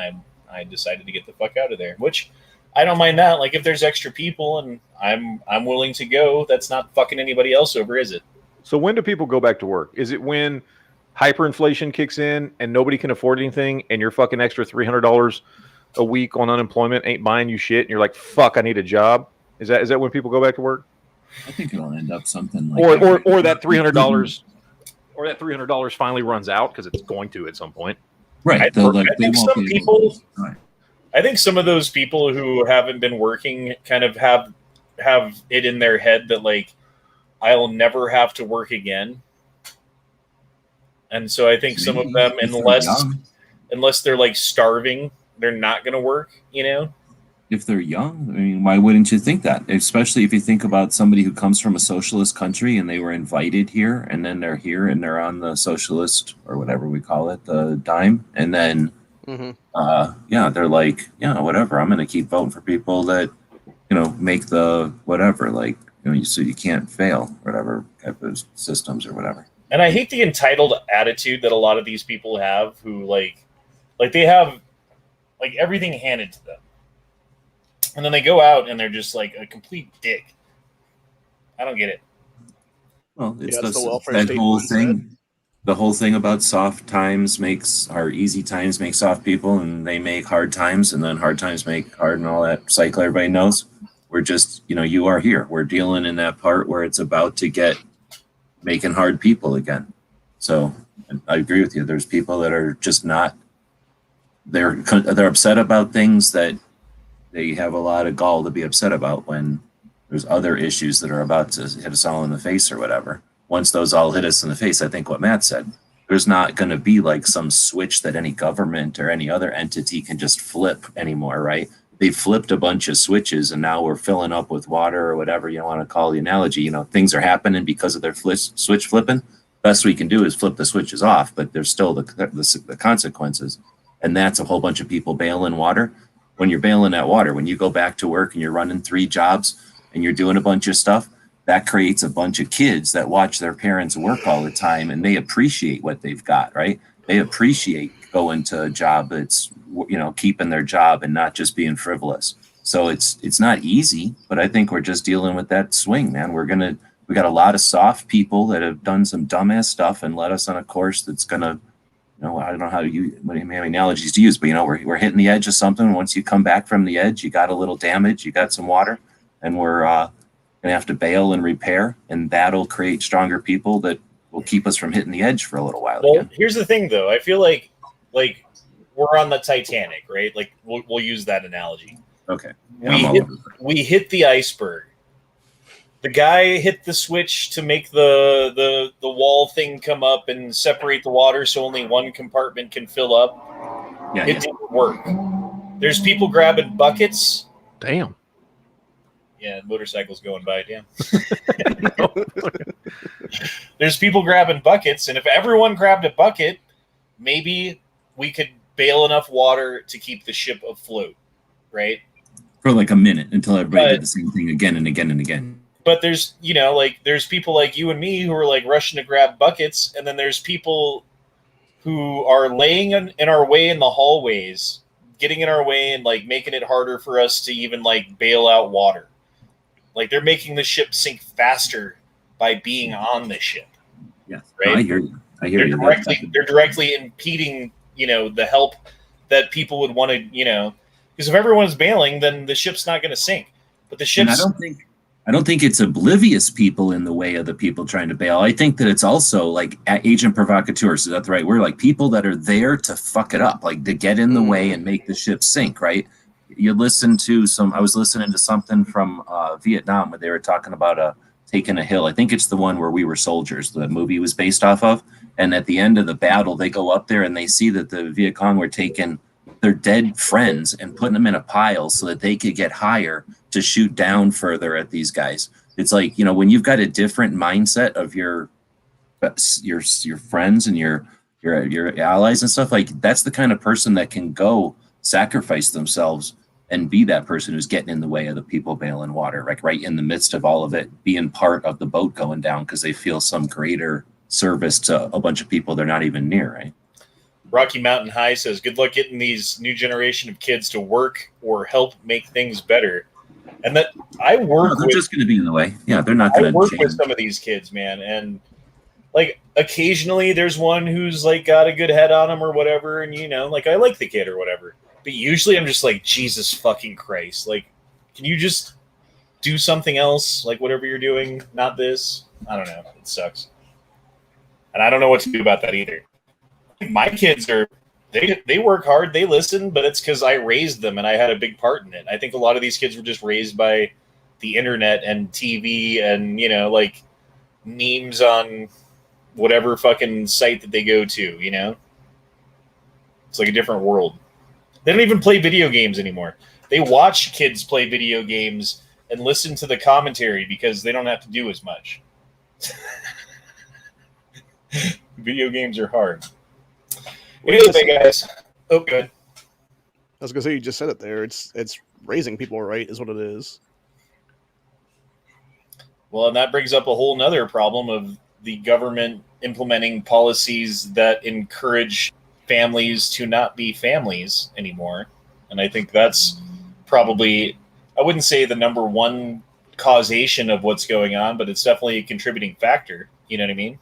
I decided to get the fuck out of there, which I don't mind that. If there's extra people and I'm willing to go, that's not fucking anybody else over, is it?
So when do people go back to work? Is it when hyperinflation kicks in and nobody can afford anything and your fucking extra $300 a week on unemployment ain't buying you shit and you're like, fuck, I need a job? Is that when people go back to work?
I think it'll end up something
or that $300 or that $300 finally runs out because it's going to at some point.
Right.
I think some people I think some of those people who haven't been working kind of have it in their head that like I'll never have to work again. And so I think some of them,
If they're young.
unless they're like starving, they're not going to work, you know?
If they're young, I mean, why wouldn't you think that? Especially if you think about somebody who comes from a socialist country and they were invited here, and then they're here and they're on the socialist or whatever we call it, the dime, and then they're like, yeah, whatever. I'm going to keep voting for people that, make the whatever, like, so you can't fail, whatever type of systems or whatever.
And I hate the entitled attitude that a lot of these people have, who like they have like everything handed to them. And then they go out and they're just like a complete dick. I don't get it.
Well, it's
the welfare
that
state
whole
mindset.
thing. The whole thing about soft times easy times make soft people, and they make hard times, and then hard times make hard, and all that cycle everybody knows. We're just, you are here. We're dealing in that part where it's about to get making hard people again. So I agree with you. There's people that are just not. They're upset about things that they have a lot of gall to be upset about when there's other issues that are about to hit us all in the face or whatever. Once those all hit us in the face, I think what Matt said, there's not going to be like some switch that any government or any other entity can just flip anymore, right? They flipped a bunch of switches and now we're filling up with water or whatever you want to call the analogy. Things are happening because of their switch flipping. Best we can do is flip the switches off, but there's still the consequences. And that's a whole bunch of people bailing water. When you're bailing that water, when you go back to work and you're running 3 jobs and you're doing a bunch of stuff, that creates a bunch of kids that watch their parents work all the time, and they appreciate what they've got, right? They appreciate going to a job that's, keeping their job and not just being frivolous. So it's not easy, but I think we're just dealing with that swing, man. We got a lot of soft people that have done some dumbass stuff and led us on a course that's gonna, I don't know how many analogies to use, but we're hitting the edge of something. Once you come back from the edge, you got a little damage, you got some water, and we're gonna have to bail and repair, and that'll create stronger people that will keep us from hitting the edge for a little while.
Well,
again.
Here's the thing, though. I feel like we're on the Titanic, right? Like we'll use that analogy.
Okay.
We hit the iceberg. The guy hit the switch to make the wall thing come up and separate the water so only one compartment can fill up. It didn't work. There's people grabbing buckets.
Damn.
Yeah, motorcycles going by, damn. There's people grabbing buckets, and if everyone grabbed a bucket, maybe we could bail enough water to keep the ship afloat, right?
For like a minute until everybody did the same thing again and again and again.
But there's, there's people like you and me who are like rushing to grab buckets, and then there's people who are laying in our way in the hallways, getting in our way and like making it harder for us to even like bail out water. Like they're making the ship sink faster by being on the ship.
Yes,
right.
I hear you.
They're directly impeding, the help that people would want to, because if everyone's bailing, then the ship's not going to sink. But the ship's.
I don't think it's oblivious people in the way of the people trying to bail. I think that it's also like agent provocateurs. Is that the right word? Like people that are there to fuck it up, like to get in the way and make the ship sink, right? I was listening to something from Vietnam where they were talking about taking a hill. I think it's the one where we were soldiers, the movie was based off of. And at the end of the battle, they go up there and they see that the Viet Cong were taking their dead friends and putting them in a pile so that they could get higher to shoot down further at these guys. It's like, when you've got a different mindset of your friends and your allies and stuff, like that's the kind of person that can go sacrifice themselves and be that person who's getting in the way of the people bailing water, like right in the midst of all of it, being part of the boat going down because they feel some greater service to a bunch of people they're not even near, right?
Rocky Mountain High says, good luck getting these new generation of kids to work or help make things better. And that I work
they're just going to be in the way. Yeah, they're not going to
work with some of these kids, man. And like occasionally there's one who's like got a good head on him or whatever. And, like I like the kid or whatever. But usually I'm just like, Jesus fucking Christ. Like, can you just do something else? Like whatever you're doing, not this. I don't know. It sucks. And I don't know what to do about that either. My kids are They work hard, they listen, but it's because I raised them and I had a big part in it. I think a lot of these kids were just raised by the internet and TV and, like memes on whatever fucking site that they go to. It's like a different world. They don't even play video games anymore. They watch kids play video games and listen to the commentary because they don't have to do as much. Video games are hard. Anyway, guys. Oh, good.
I was gonna say, you just said it there. It's raising people right is what it is.
Well, and that brings up a whole nother problem of the government implementing policies that encourage families to not be families anymore. And I think that's probably, I wouldn't say the number one causation of what's going on, but it's definitely a contributing factor. You know what I mean?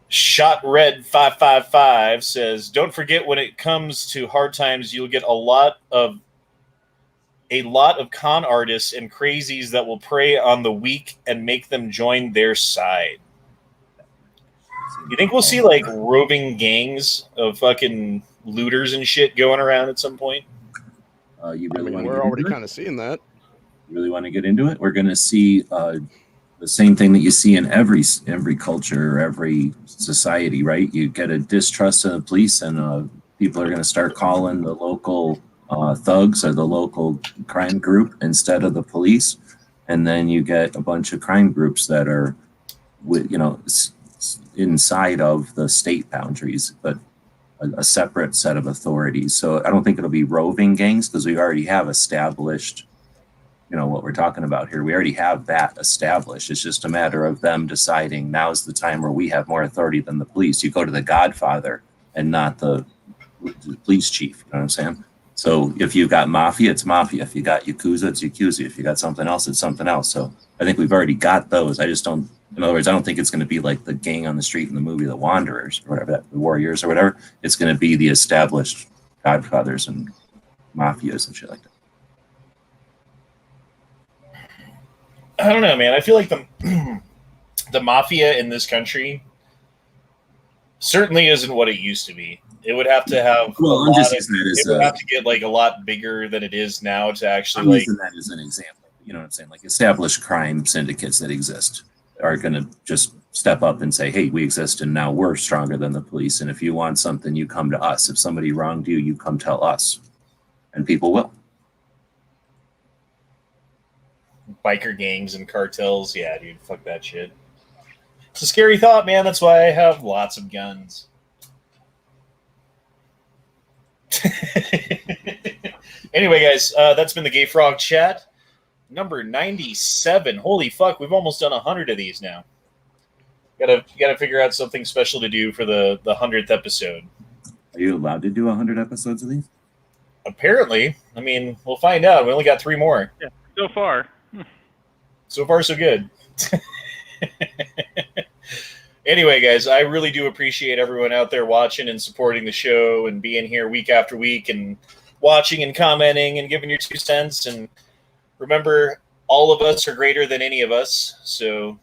Shot Red 555 says, "Don't forget, when it comes to hard times, you'll get a lot of con artists and crazies that will prey on the weak and make them join their side." You think we'll see like roving gangs of fucking looters and shit going around at some point?
We're already kind of seeing that.
You really want to get into it? We're going to see the same thing that you see in every culture or every society, right? You get a distrust of the police, and people are going to start calling the local thugs or the local crime group instead of the police, and then you get a bunch of crime groups that are, inside of the state boundaries, but a separate set of authorities. So I don't think it'll be roving gangs because we already have established. What we're talking about here, we already have that established. It's just a matter of them deciding now's the time where we have more authority than the police. You go to the Godfather and not the police chief. You know what I'm saying? So if you've got mafia, it's mafia. If you got Yakuza, it's Yakuza. If you got something else, it's something else. So I think we've already got those. I just don't, in other words, I don't think it's going to be like the gang on the street in the movie The Wanderers or whatever, the Warriors or whatever. It's going to be the established Godfathers and mafias and shit like that.
I don't know, man. I feel like the mafia in this country certainly isn't what it used to be. It would have to have it would have to get like a lot bigger than it is now to actually
I'm using that as an example. You know what I'm saying? Like established crime syndicates that exist are going to just step up and say, "Hey, we exist, and now we're stronger than the police. And if you want something, you come to us. If somebody wronged you, you come tell us," and people will.
Biker gangs and cartels, yeah, dude, fuck that shit. It's a scary thought, man. That's why I have lots of guns. Anyway, guys, that's been the Gay Frog Chat, number 97. Holy fuck, we've almost done 100 of these now. Gotta figure out something special to do for the 100th episode.
Are you allowed to do 100 episodes of these?
Apparently. I mean, we'll find out. We only got 3 more.
Yeah, so far.
So far, so good. Anyway, guys, I really do appreciate everyone out there watching and supporting the show and being here week after week and watching and commenting and giving your 2 cents. And remember, all of us are greater than any of us. So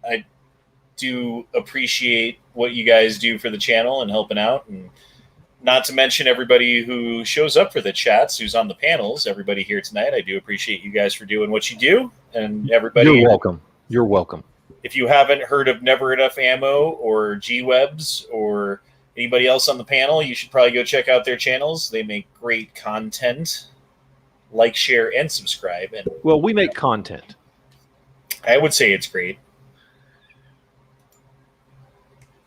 I do appreciate what you guys do for the channel and helping out. And not to mention everybody who shows up for the chats, who's on the panels, everybody here tonight. I do appreciate you guys for doing what you do. And everybody...
You're welcome. You're welcome.
If you haven't heard of Never Enough Ammo or G-Webs or anybody else on the panel, you should probably go check out their channels. They make great content. Like, share, and subscribe. And
Well, we make content.
I would say it's great.